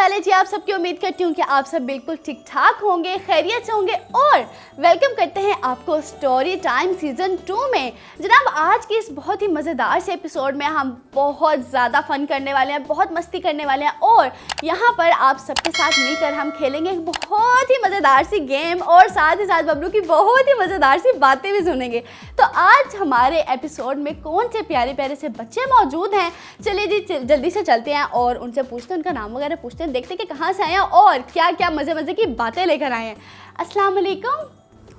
हाल है जी आप सबकी। उम्मीद करती हूँ कि आप सब बिल्कुल ठीक ठाक होंगे, खैरियत से होंगे और वेलकम करते हैं आपको स्टोरी टाइम सीज़न 2 में। जनाब आज की इस बहुत ही मज़ेदार से एपिसोड में हम बहुत ज़्यादा फ़न करने वाले हैं, बहुत मस्ती करने वाले हैं और यहाँ पर आप सबके साथ मिलकर हम खेलेंगे एक बहुत ही मज़ेदार सी गेम और साथ ही साथ बबलू की बहुत ही मज़ेदार सी बातें भी सुनेंगे। तो आज हमारे एपिसोड में कौन से प्यारे प्यारे से बच्चे मौजूद हैं, चलिए जी जल्दी से चलते हैं और उनसे पूछते हैं, उनका नाम वगैरह पूछते हैं, देखते हैं कि कहाँ से आए हैं और क्या क्या मज़े मज़े की बातें लेकर आए हैं। अस्सलाम वालेकुम।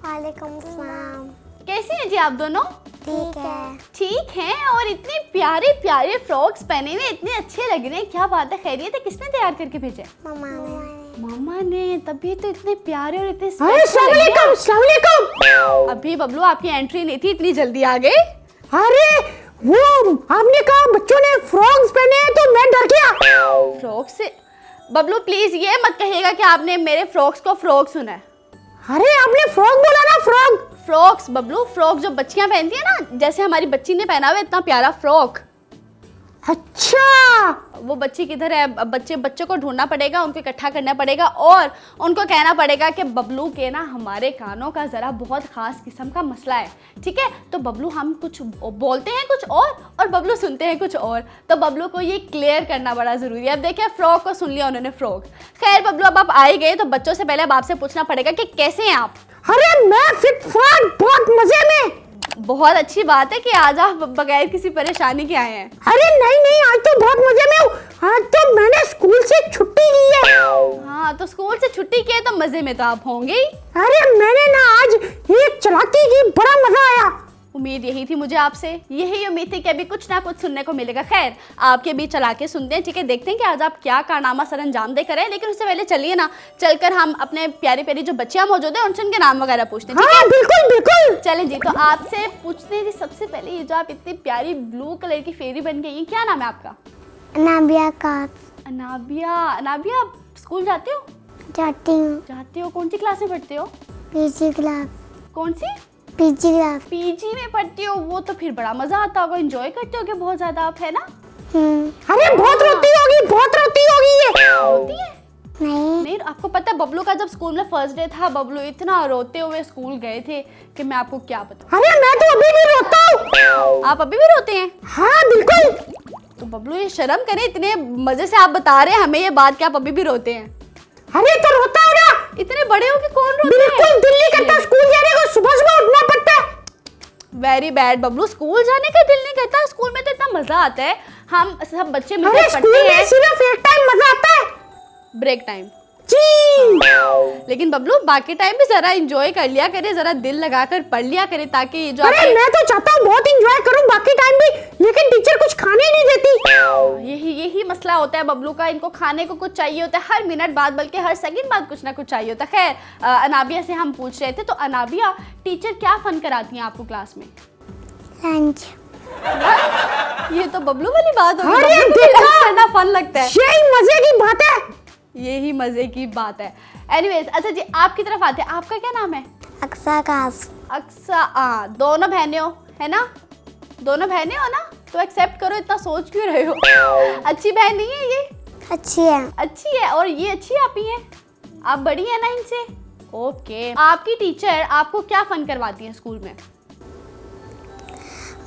वालेकुम सलाम। कैसी हैं जी आप दोनों? ठीक है। ठीक हैं। और इतनी प्यारे प्यारे फ्रॉक्स पहने हुए इतने अच्छे लग रहे हैं, क्या बात है, खैरियत है? किसने तैयार करके भेजे? मम्मा ने। मामा ने, तभी तो इतने प्यारे और इतने अस्सलाम वालेकुम। अभी बबलू आपकी एंट्री नहीं थी, इतनी जल्दी आ गए। अरे वो आपने कहा बच्चों ने फ्रॉक्स पहने हैं तो मैं डर गया। फ्रॉक से बबलू प्लीज ये मत कहिएगा कि आपने मेरे फ्रॉक्स को फ्रॉक सुना है। अरे आपने फ्रॉक बोला ना, फ्रॉक। फ्रॉक्स बबलू, फ्रॉक जो बच्चियां पहनती है ना, जैसे हमारी बच्ची ने पहना हुआ है इतना प्यारा फ्रॉक। अच्छा वो बच्ची किधर है? बच्चों को ढूंढना पड़ेगा, उनको इकट्ठा करना पड़ेगा और उनको कहना पड़ेगा कि बबलू के ना हमारे कानों का ज़रा बहुत ख़ास किस्म का मसला है, ठीक है? तो बबलू हम कुछ बोलते हैं कुछ और बबलू सुनते हैं कुछ और, तो बबलू को ये क्लियर करना बड़ा ज़रूरी है। अब देखिए फ्रॉक को सुन लिया उन्होंने, फ्रॉक। खैर बबलू अब आप आए गए तो बच्चों से पहले अब आपसे पूछना पड़ेगा कि कैसे हैं आप? अरे मैं फिट फाट, बहुत मजे में। बहुत अच्छी बात है कि आज आप बगैर किसी परेशानी के आए हैं। अरे नहीं आज तो बहुत मजे में हूँ। आज तो मैंने स्कूल से छुट्टी की है। हाँ तो स्कूल से छुट्टी की है तो मजे में तो आप होंगे ही। अरे मैंने ना आज एक चालाकी की, बड़ा मजा आया। उम्मीद यही थी मुझे आपसे, यही उम्मीद थी कि अभी कुछ ना कुछ सुनने को मिलेगा। खैर आपके बीच चला के सुनते हैं, ठीक है? देखते हैं कि आज आप क्या कारनामा सरअंजाम दे करें, लेकिन उससे पहले चलिए ना चलकर हम अपने प्यारी प्यारी जो बच्चियां मौजूद हैं उनसे उनके नाम वगैरह पूछते हैं, ठीक है? हाँ, बिल्कुल बिल्कुल। चलें जी, तो आपसे पूछते हैं जी सबसे पहले, ये जो आप इतनी प्यारी ब्लू कलर की फेरी बन गई है, क्या नाम है आपका? अनाबिया का। अनाबिया। अनाबिया आप स्कूल जाते हो? जाती हूँ। कौन सी क्लास में पढ़ते हो? PG class. कौन सी? PG class. पीजी में पढ़ती हो? वो तो फिर बड़ा मजा आता होगा, एंजॉय करते होगे बहुत ज्यादा आप, है ना? अरे बहुत रोती होगी, बहुत रोती होगी ये। रोती है? नहीं। आपको पता है बबलू का जब स्कूल में फर्स्ट डे था, बबलू इतना रोते हुए स्कूल गए थे कि मैं आपको क्या बताऊं। अरे मैं तो अभी भी रोता हूँ। आप अभी भी रोते हैं? हाँ बिल्कुल। तो बबलू ये शर्म करें, इतने मजे से आप बता रहे हैं हमें ये बात कि आप अभी भी रोते हैं। अरे तो रोता हो ना। इतने बड़े हो कि कौन रोते हैं? बिल्कुल दिल नहीं करता स्कूल जाने को, सुबह सुबह उठना पड़ता है। वेरी बैड बबलू, स्कूल जाने का दिल नहीं करता? स्कूल में तो इतना मजा आता है, हम सब बच्चे मिलकर अरे स्कूल पढ़ते में हैं। सिर्फ एक टाइम मजा आता है, ब्रेक टाइम। जी। लेकिन बबलू बाकी टाइम भी जरा एंजॉय कर लिया करे, जरा दिल लगाकर पढ़ लिया करे, ताकि ये जो अरे मैं तो चाहता हूँ बहुत एंजॉय करूँ बाकी टाइम भी, लेकिन टीचर कुछ खाने नहीं देती। यही मसला होता है बबलू का, इनको खाने को कुछ चाहिए होता है हर मिनट बाद, बल्कि हर सेकंड बाद कुछ ना कुछ चाहिए होता है। खैर अनाबिया से हम पूछ रहे थे, तो अनाबिया टीचर क्या फन कराती हैं आपको क्लास में? लंच। ये तो बबलू वाली बात होगी, अरे बबलू को देखा? लंच करना फन लगता है, यही मजे की बात है। यही मजे की बात है। एनीवेज अच्छा जी आपकी तरफ आते हैं, आपका क्या नाम है? अक्सा कास। अक्सा। दोनों बहनें हो है ना? दोनों बहनें हो ना, तो एक्सेप्ट करो, इतना सोच क्यों रहे हो? अच्छी बहन नहीं है ये? अच्छी है। अच्छी है। और ये अच्छी आप ही है? आप बड़ी है ना इनसे? ओके। आपकी टीचर आपको क्या फन करवाती है स्कूल में?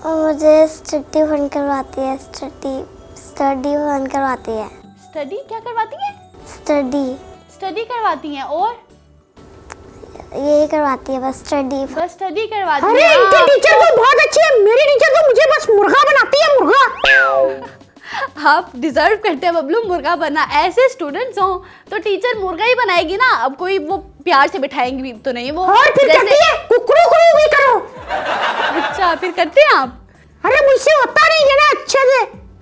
और मुझे स्टडी फन करवाती है। स्टडी फन करवाती है। स्टडी क्या करवाती है? स्टडी करवाती हैं और यही करवाती है, बस स्टडी। बस स्टडी करवाती अरे हैं। इनकी टीचर तो बहुत अच्छी है, मेरी टीचर तो मुझे बस मुर्गा बनाती है, मुर्गा। आप डिजर्व करते हैं बबलू मुर्गा बनना। ऐसे स्टूडेंट्स हो तो टीचर मुर्गा ही बनाएगी ना, अब कोई वो प्यार से बिठाएंगी भी तो नहीं वो। और फिर कहती है कुकरू कुकरू भी करो। अच्छा फिर करते हैं आप? अरे मुझसे होता नहीं है ना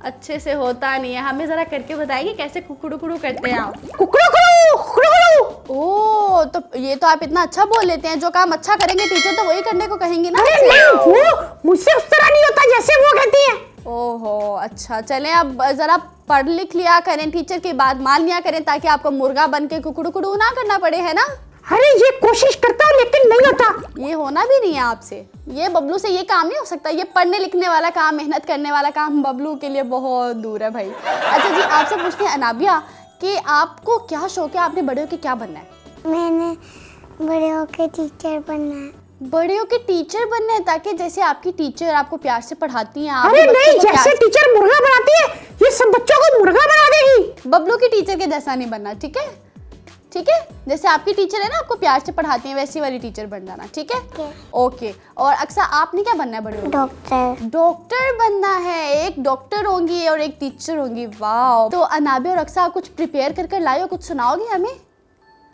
अच्छे से होता नहीं है, हमें जरा करके बताइए कैसे कुकड़ू कुकड़ू करते हैं आप? कुकरू कुकरू कुकरू कुकरू। ओह तो ये तो आप इतना अच्छा बोल लेते हैं, जो काम अच्छा करेंगे टीचर तो वही करने को कहेंगी ना। अरे नहीं, वो मुझसे उस तरह नहीं होता जैसे वो कहती है। ओहो अच्छा, चलें अब जरा पढ़ लिख लिया करें, टीचर की बात मान लिया करें, ताकि आपको मुर्गा बन के कुकड़ू कुकड़ू ना करना पड़े, है ना? अरे ये कोशिश करता हूँ लेकिन नहीं होता। ये होना भी नहीं है आपसे, ये बबलू से ये काम नहीं हो सकता। ये पढ़ने लिखने वाला काम, मेहनत करने वाला काम बबलू के लिए बहुत दूर है भाई। अच्छा जी आपसे पूछते हैं अनाबिया, कि आपको क्या शौक है, आपने बड़े होके क्या बनना है? मैंने बड़े होके टीचर बनना है। बड़े होके टीचर बनना है, ताकि जैसे आपकी टीचर आपको प्यार से पढ़ाती हैं, आप अरे बच्चों नहीं, को प्यार जैसे से- टीचर मुर्गा बनाती है ये सब बच्चों को मुर्गा बना देगी। बबलू की टीचर के जैसा नहीं बनना, ठीक है? ठीक है, जैसे आपकी टीचर है ना, आपको प्यार से पढ़ाती हैं, वैसी वाली टीचर बन जाना, ठीक है? Okay. ओके। और अक्सा, आपने क्या बनना है बड़े होके? डॉक्टर। डॉक्टर बनना है। एक डॉक्टर होंगी और एक टीचर होंगी। वाह। तो अनाबे और अक्सा कुछ प्रिपेयर कर कर लाए हो, कुछ सुनाओगे हमें?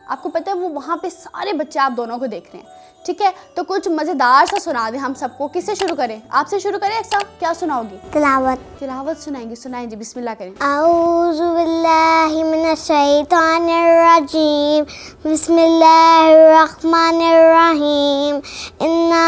आपको पता है वो वहाँ पे सारे बच्चे आप दोनों को देख रहे हैं, ठीक है? तो कुछ मज़ेदार सा सुना दें हम सबको। किससे शुरू करें? आपसे शुरू करें अक्सा, क्या सुनाओगी? तिलावत। तिलावत सुनाएंगे, सुनाएं जी, बिस्मिल्लाह करें। औज़ु बिल्लाहि मिनश शैतानिर रजीम। बिस्मिल्लाहिर्रहमानिर रहीम। इन्ना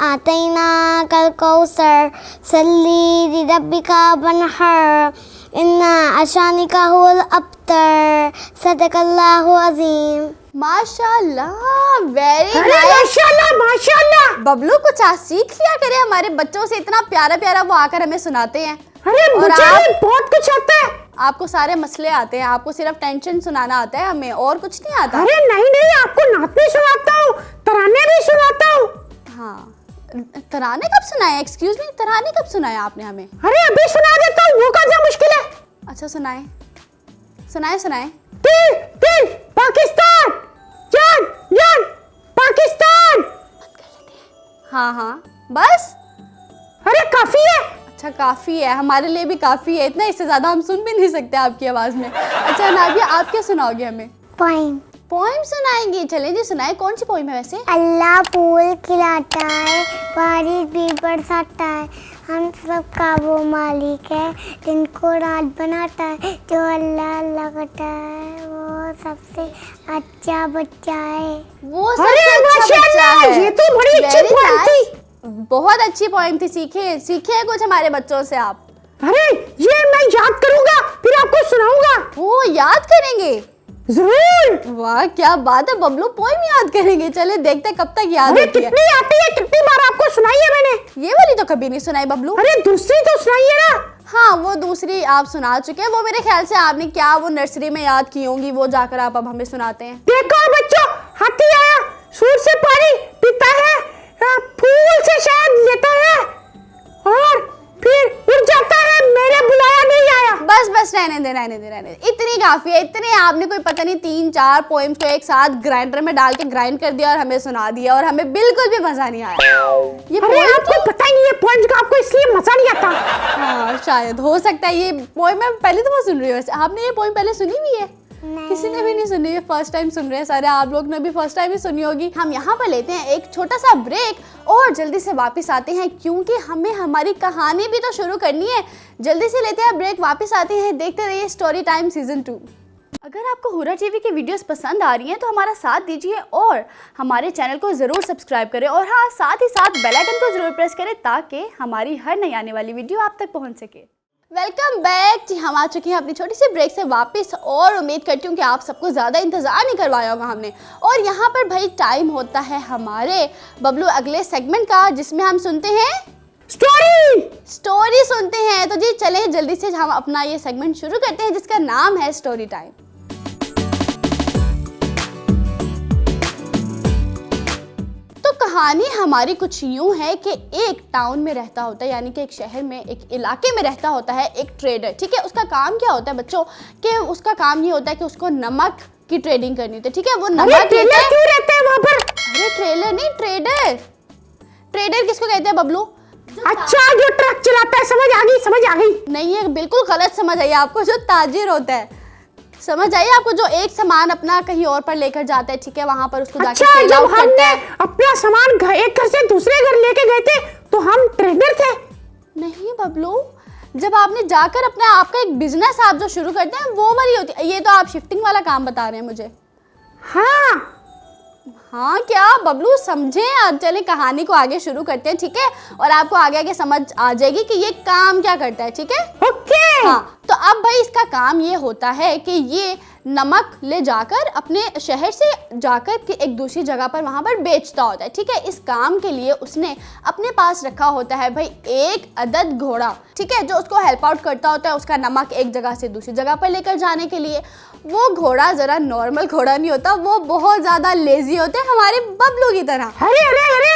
आतैनाकल कौसर सल्ली लिरब्बिका वन्हर। इन्ना अशानिका हुवल अब्तर। सदकल्लाहु अज़ीम। माशाल्लाह, वेरी अरे नाइस। माशाल्लाह माशाल्लाह। बबलू कुछ आज सीख लिया करे हमारे बच्चों से, इतना प्यारा प्यारा वो आकर हमें सुनाते हैं। अरे और मुझे आप- भी बहुत कुछ आता है। आपको सारे मसले आते हैं, आपको सिर्फ टेंशन सुनाना आता है, हमें और कुछ नहीं आता। अरे नहीं नहीं, आपको नात भी सुनाता हूँ, तराने भी सुनाता हूँ। हाँ, तराने कब सुनाए? एक्सक्यूज मी, तराने कब सुनाए आपने हमें? अरे अभी सुना देता हूँ, वो कौन सा मुश्किल है। अच्छा सुनाए, सुनाए सुनाए। तीन तीन पाकिस्तान, जान जान पाकिस्तान। हाँ हाँ, बस। अरे काफी है। अच्छा काफ़ी है, हमारे लिए भी काफ़ी है, इतना इससे ज़्यादा हम सुन भी नहीं सकते आपकी आवाज़ में। अच्छा नाबिया, आप क्या सुनाओगे हमें? पोइम। पोइम सुनाएंगी? चले जी सुनाए। कौन सी पोइम है वैसे? अल्लाह फूल खिलाता है, बारिश भी बरसाता है, हम सब का वो मालिक है, दिन को रात बनाता है, जो अल्लाह अल्लाह करता है वो सबसे अच्छा बच्चा है। वो अरे सबसे अच्छा बच्चा माशाल्लाह, है। ये तो बड़ी अच्छी Very पोइम nice. थी। बहुत अच्छी पोइम थी, सीखे सीखे कुछ हमारे बच्चों से आप। अरे ये मैं याद करूंगा, फिर आपको सुनाऊंगा। वो याद करेंगे? जरूर। वाह क्या बात है, बबलू पोइम याद करेंगे। चले देखते हैं कब तक याद अरे होती है। कितनी आती है, कितनी बार आपको सुनाई है मैंने। ये वाली तो कभी नहीं सुनाई बबलू। अरे दूसरी तो सुनाई है ना। हाँ वो दूसरी आप सुना चुके हैं, वो मेरे ख्याल से आपने क्या वो नर्सरी में याद की होंगी, वो जाकर आप अब हमें सुनाते हैं। देखो बच्चों, हाथी आया, सूर से पानी पीता है, फूल से शहद लेता है और फिर उड़ जाता है, मैंने बुलाया नहीं आया। बस बस रहने दे रहने दे रहने दे, इतनी काफी है। इतने आपने कोई पता नहीं 3-4 पोएम्स को एक साथ ग्राइंडर में डाल के ग्राइंड कर दिया और हमें सुना दिया, और हमें बिल्कुल भी मजा नहीं आया। ये अरे पोएम आपको पता ही नहीं है पोएम्स का, आपको इसलिए मजा नहीं आता। हाँ शायद हो सकता है। ये पोएम मैं पहली दफा सुन रही हूँ। वैसे आपने ये पोएम पहले सुनी हुई है? नहीं। किसी ने भी नहीं सुनी है, फर्स्ट टाइम सुन रहे हैं सारे। आप लोग ने भी फर्स्ट टाइम ही सुनी होगी। हम यहाँ पर लेते हैं एक छोटा सा ब्रेक और जल्दी से वापस आते हैं, क्योंकि हमें हमारी कहानी भी तो शुरू करनी है। जल्दी से लेते हैं ब्रेक, वापस आते हैं, देखते रहिए स्टोरी टाइम सीजन 2। अगर आपको हुरा टीवी की वीडियोस पसंद आ रही हैं तो हमारा साथ दीजिए और हमारे चैनल को ज़रूर सब्सक्राइब करें, और हाँ साथ ही साथ बेल आइकन को ज़रूर प्रेस करें ताकि हमारी हर नई आने वाली वीडियो आप तक पहुंच सके। वेलकम बैक जी, हम आ चुके हैं अपनी छोटी सी ब्रेक से वापस, और उम्मीद करती हूँ कि आप सबको ज़्यादा इंतज़ार नहीं करवाया होगा हमने। और यहाँ पर भाई टाइम होता है हमारे बबलू अगले सेगमेंट का, जिसमें हम सुनते हैं स्टोरी सुनते हैं। तो जी चलें जल्दी से हम अपना ये सेगमेंट शुरू करते हैं, जिसका नाम है स्टोरी टाइम। तो कहानी हमारी कुछ यूं है कि एक टाउन में रहता होता है, यानी कि एक शहर में, एक इलाके में रहता होता है एक ट्रेडर। ठीक है, उसका काम क्या होता है बच्चों, कि उसका काम ये होता है कि उसको नमक की ट्रेडिंग करनी होती है। ठीक है, वो नमक क्यों रहते हैं वहाँ पर? अरे ट्रेलर नहीं, ट्रेडर। ट्रेडर किसको कहते हैं बबलू? अच्छा, जो ट्रक चलाता है, समझ आ गई समझ आ गई। नहीं, ये बिल्कुल गलत समझ आई आपको। जो ताजिर होता है, समझ आई आपको, जो एक सामान अपना कहीं और पर लेकर जाता है। ठीक है, वहां पर उसको जाके अच्छा, सेल जब आउट करता हमने है। अपना सामान एक घर से दूसरे घर लेके गए थे तो हम ट्रेडर थे। नहीं बबलू, जब आपने जाकर अपना आपका एक बिजनेस आप जो शुरू करते हैं वो वाली होती है। ये तो आप शिफ्टिंग वाला काम बता रहे हैं मुझे। हाँ क्या बबलू, समझे? अब चले कहानी को आगे शुरू करते हैं, ठीक है, और आपको आगे आगे समझ आ जाएगी कि ये काम क्या करता है। ठीक है, ओके। हाँ, तो अब भाई इसका काम ये होता है कि ये नमक ले जाकर अपने शहर से जाकर कि एक दूसरी जगह पर वहाँ पर बेचता होता है। ठीक है, इस काम के लिए उसने अपने पास रखा होता है भाई एक अदद घोड़ा। ठीक है, जो उसको हेल्प आउट करता होता है उसका नमक एक जगह से दूसरी जगह पर लेकर जाने के लिए। वो घोड़ा जरा नॉर्मल घोड़ा नहीं होता, वो बहुत ज्यादा लेजी होते हैं हमारे बबलू की तरह। अरे अरे अरे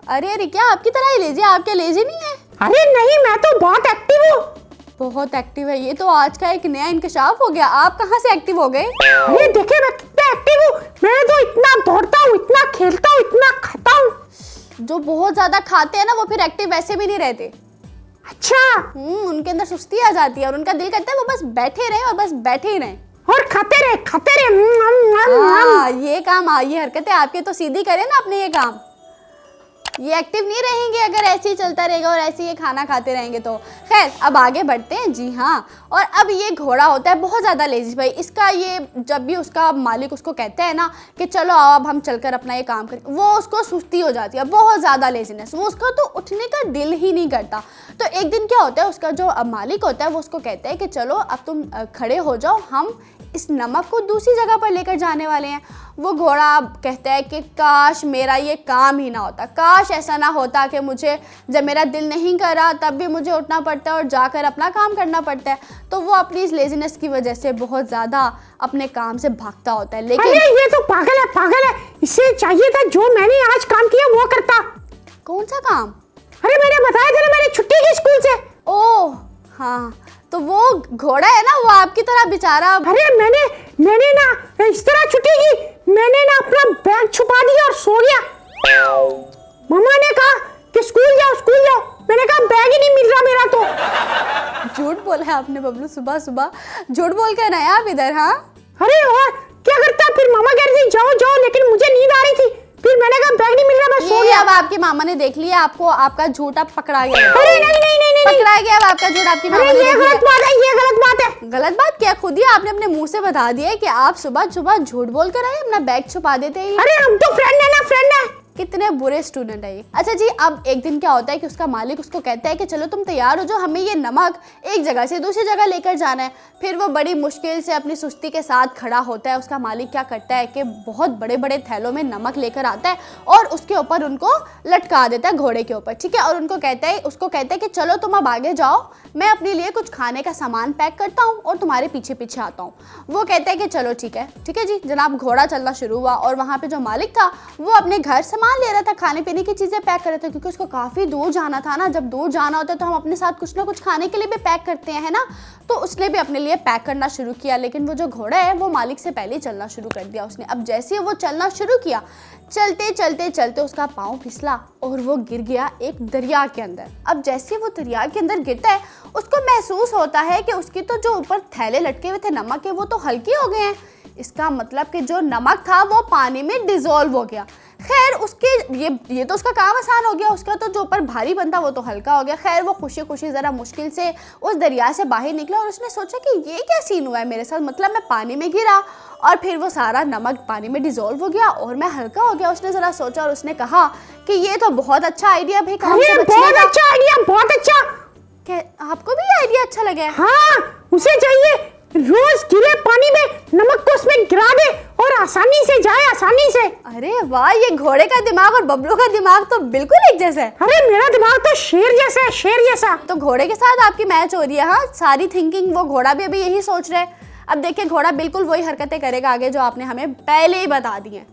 अरे अरे क्या आपकी तरह ही लेजी? आप क्या लेजी नहीं है? अरे नहीं, मैं तो बहुत एक्टिव हूँ। बहुत एक्टिव है, ये तो आज का एक नया इंकशाफ हो गया। आप कहाँ से एक्टिव हो गए? अरे देखिए मैं कितना एक्टिव हूँ, मैं तो इतना दौड़ता हूँ, इतना खेलता हूँ, इतना खाता हूँ। जो बहुत ज्यादा खाते हैं ना वो फिर एक्टिव वैसे भी नहीं रहते। अच्छा। उनके अंदर सुस्ती आ जाती है और उनका दिल करता है वो बस बैठे रहे और बस बैठे ही रहे और खाते रहे खाते रहे। ये काम, ये हरकतें आपके तो सीधी करें ना अपने ये काम। ये एक्टिव नहीं रहेंगे अगर ऐसे ही चलता रहेगा और ऐसे ही खाना खाते रहेंगे तो। खैर अब आगे बढ़ते हैं। जी हाँ, और अब ये घोड़ा होता है बहुत ज़्यादा लेजी भाई। इसका ये जब भी उसका मालिक उसको कहता है ना कि चलो आओ अब हम चलकर अपना ये काम करें, वो उसको सुस्ती हो जाती है, बहुत ज़्यादा लेजीनेस, वो उसका तो उठने का दिल ही नहीं करता। तो एक दिन क्या होता है, उसका जो मालिक होता है वो उसको कहता है कि चलो अब तुम खड़े हो जाओ, हम इस नमक को दूसरी जगह पर लेकर जाने वाले हैं। वो घोड़ा कहता है कि काश मेरा ये काम ही ना होता, काश ऐसा ना होता कि मुझे जब मेरा दिल नहीं कर रहा तब भी मुझे उठना पड़ता है और जाकर अपना काम करना पड़ता है। तो वो अपनी इस लेजीनेस की वजह से बहुत ज़्यादा अपने काम से भागता होता है। लेकिन अरे ये तो पागल है, इसे चाहिए था जो मैंने आज काम किया वो करता। कौन सा काम? अरे मैंने बताया था ना, मैंने छुट्टी की स्कूल से। ओह हाँ, तो वो घोड़ा है ना, वो आपकी तरह बेचारा। अरे मैंने ना इस तरह छुट्टी की, मैंने ना अपना बैग छुपा दिया और सो गया। मम्मा ने कहा कि स्कूल जाओ, मैंने कहा बैग ही नहीं मिल रहा मेरा तो। झूठ बोला है आपने बबलू, सुबह सुबह झूठ बोल कर आए आप इधर। हाँ अरे और क्या करता, फिर मामा कह रही थी जाओ, लेकिन मुझे नींद आ रही थी, फिर मैंने कहा बैग नहीं मिल रहा, मैं सो गया। अब आपकी मामा ने देख लिया आपको, आपका झूठ अब पकड़ा गया। अरे नहीं पकड़ा गया अब आपका झूठ, आपकी मामा ने ये गलत बात है, ये गलत बात है। गलत बात क्या? खुद ही आपने अपने मुंह से बता दिया कि आप सुबह सुबह झूठ बोल कर आए, अपना बैग छुपा देते हैं। अरे हम तो फ्रेंड है ना, फ्रेंड है। कितने बुरे स्टूडेंट है ये। अच्छा जी, अब एक दिन क्या होता है कि उसका मालिक उसको कहता है कि चलो तुम तैयार हो जाओ, हमें ये नमक एक जगह से दूसरी जगह लेकर जाना है। फिर वो बड़ी मुश्किल से अपनी सुस्ती के साथ खड़ा होता है। उसका मालिक क्या करता है कि बहुत बड़े बड़े थैलों में नमक लेकर आता है और उसके ऊपर उनको लटका देता है घोड़े के ऊपर, ठीक है। और उसको कहता है कि चलो तुम अब आगे जाओ, मैं अपने लिए कुछ खाने का सामान पैक करता हूँ और तुम्हारे पीछे पीछे आता हूँ। वो कहता है कि चलो ठीक है जी। जनाब घोड़ा चलना शुरू हुआ और वहाँ पे जो मालिक था वो अपने घर सामान ले रहा था, खाने पीने की चीज़ें पैक कर रहा था, क्योंकि उसको काफ़ी दूर जाना था ना। जब दूर जाना होता है तो हम अपने साथ कुछ ना कुछ खाने के लिए भी पैक करते हैं, है ना। तो उसने भी अपने लिए पैक करना शुरू किया, लेकिन वो जो घोड़ा है वो मालिक से पहले ही चलना शुरू कर दिया उसने। अब जैसे वो चलना शुरू किया, चलते उसका पाँव फिसला और वो गिर गया एक दरिया के अंदर। अब जैसे वो दरिया के अंदर गिरता है, उसको महसूस होता है कि उसकी तो जो ऊपर थैले लटके हुए थे नमक के, वो तो हल्के हो गए हैं। इसका मतलब कि जो नमक था वो पानी में डिजोल्व हो गया। खैर उसके ये तो उसका काम आसान हो गया, उसका तो जो ऊपर भारी बनता वो तो हल्का हो गया। खैर वो खुशी खुशी ज़रा मुश्किल से उस दरिया से बाहर निकला और उसने सोचा कि ये क्या सीन हुआ है मेरे साथ, मतलब मैं पानी में गिरा और फिर वो सारा नमक पानी में डिजोल्व हो गया और मैं हल्का हो गया। उसने ज़रा सोचा और उसने कहा कि ये तो बहुत अच्छा आइडिया भाई, काम से बचने का। बहुत अच्छा आइडिया, बहुत अच्छा। क्या आपको भी ये आइडिया अच्छा लगा है? हाँ, उसे चाहिए रोज गिरे पानी में नमक को उसमें गिरा दे और आसानी से जाए, आसानी से। अरे वाह, ये घोड़े का दिमाग और बबलू का दिमाग तो बिल्कुल एक जैसा है। अरे मेरा दिमाग तो शेर जैसा है, शेर जैसा। तो घोड़े के साथ आपकी मैच हो रही है। हाँ, सारी थिंकिंग वो घोड़ा भी अभी यही सोच रहा है। अब देखिए घोड़ा बिल्कुल वही हरकतें करेगा आगे जो आपने हमें पहले ही बता दी हैं।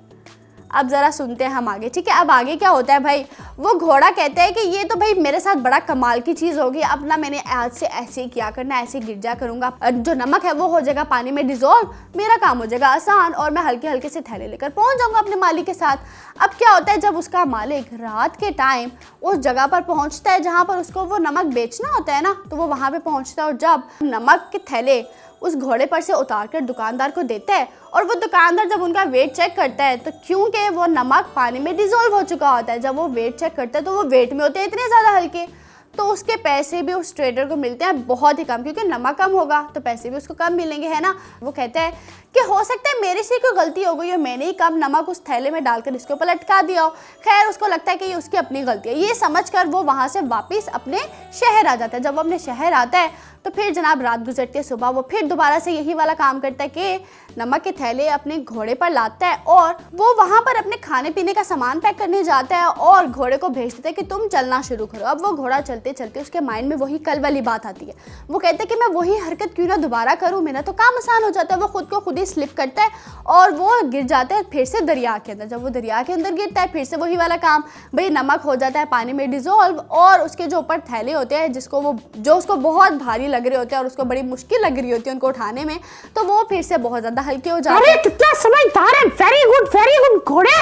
अब ज़रा सुनते हैं हम आगे, ठीक है। अब आगे क्या होता है भाई, वो घोड़ा कहता है कि ये तो भाई मेरे साथ बड़ा कमाल की चीज़ होगी, अब ना मैंने आज से ऐसे ही किया करना, ऐसे गिर जा करूँगा, जो नमक है वो हो जाएगा पानी में डिजोल्व, मेरा काम हो जाएगा आसान और मैं हल्के हल्के से थैले लेकर पहुँच जाऊँगा अपने मालिक के साथ। अब क्या होता है, जब उसका मालिक रात के टाइम उस जगह पर पहुँचता है जहाँ पर उसको वो नमक बेचना होता है ना, तो वो वहाँ पर पहुँचता है और जब नमक के थैले उस घोड़े पर से उतार कर दुकानदार को देता है और वो दुकानदार जब उनका वेट चेक करता है तो क्योंकि वो नमक पानी में डिजोल्व हो चुका होता है, जब वो वेट चेक करता है तो वो वेट में होते हैं इतने ज़्यादा हल्के, तो उसके पैसे भी उस ट्रेडर को मिलते हैं बहुत ही कम, क्योंकि नमक कम होगा तो पैसे भी उसको कम मिलेंगे, है ना। वो कहता है कि हो सकता है मेरे से कोई गलती हो गई हो, मैंने ही कम नमक उस थैले में डालकर इसके ऊपर लटका दिया हो। खैर उसको लगता है कि ये उसकी अपनी गलती है, ये समझकर वो वहाँ से वापस अपने शहर आ जाता है। जब वो अपने शहर आता है तो फिर जनाब रात गुजरती है, सुबह वो फिर दोबारा से यही वाला काम करता है कि नमक के थैले अपने घोड़े पर लाता है और वो वहाँ पर अपने खाने पीने का सामान पैक करने जाता है और घोड़े को भेज देता है कि तुम चलना शुरू करो। अब वो घोड़ा चलते चलते चलते उसके माइंड में वही कल वाली बात आती है। वो कहता है कि मैं वही हरकत क्यों ना दोबारा करूँ, मेरा तो काम आसान हो जाता है। वो खुद को खुद ही स्लिप करता है और वो गिर जाता है फिर से दरिया के अंदर। जब वो दरिया के अंदर गिरता है फिर से वही वाला काम, भाई नमक हो जाता है पानी में डिज़ोल्व, और उसके जो ऊपर थैले होते हैं जो उसको बहुत भारी लग रहे होते हैं और उसको बड़ी मुश्किल लग रही होती है उनको उठाने में, तो वो फिर से बहुत ज़्यादा हल्के हो जाते हैं। कितना समझदार है, वेरी गुड घोड़े।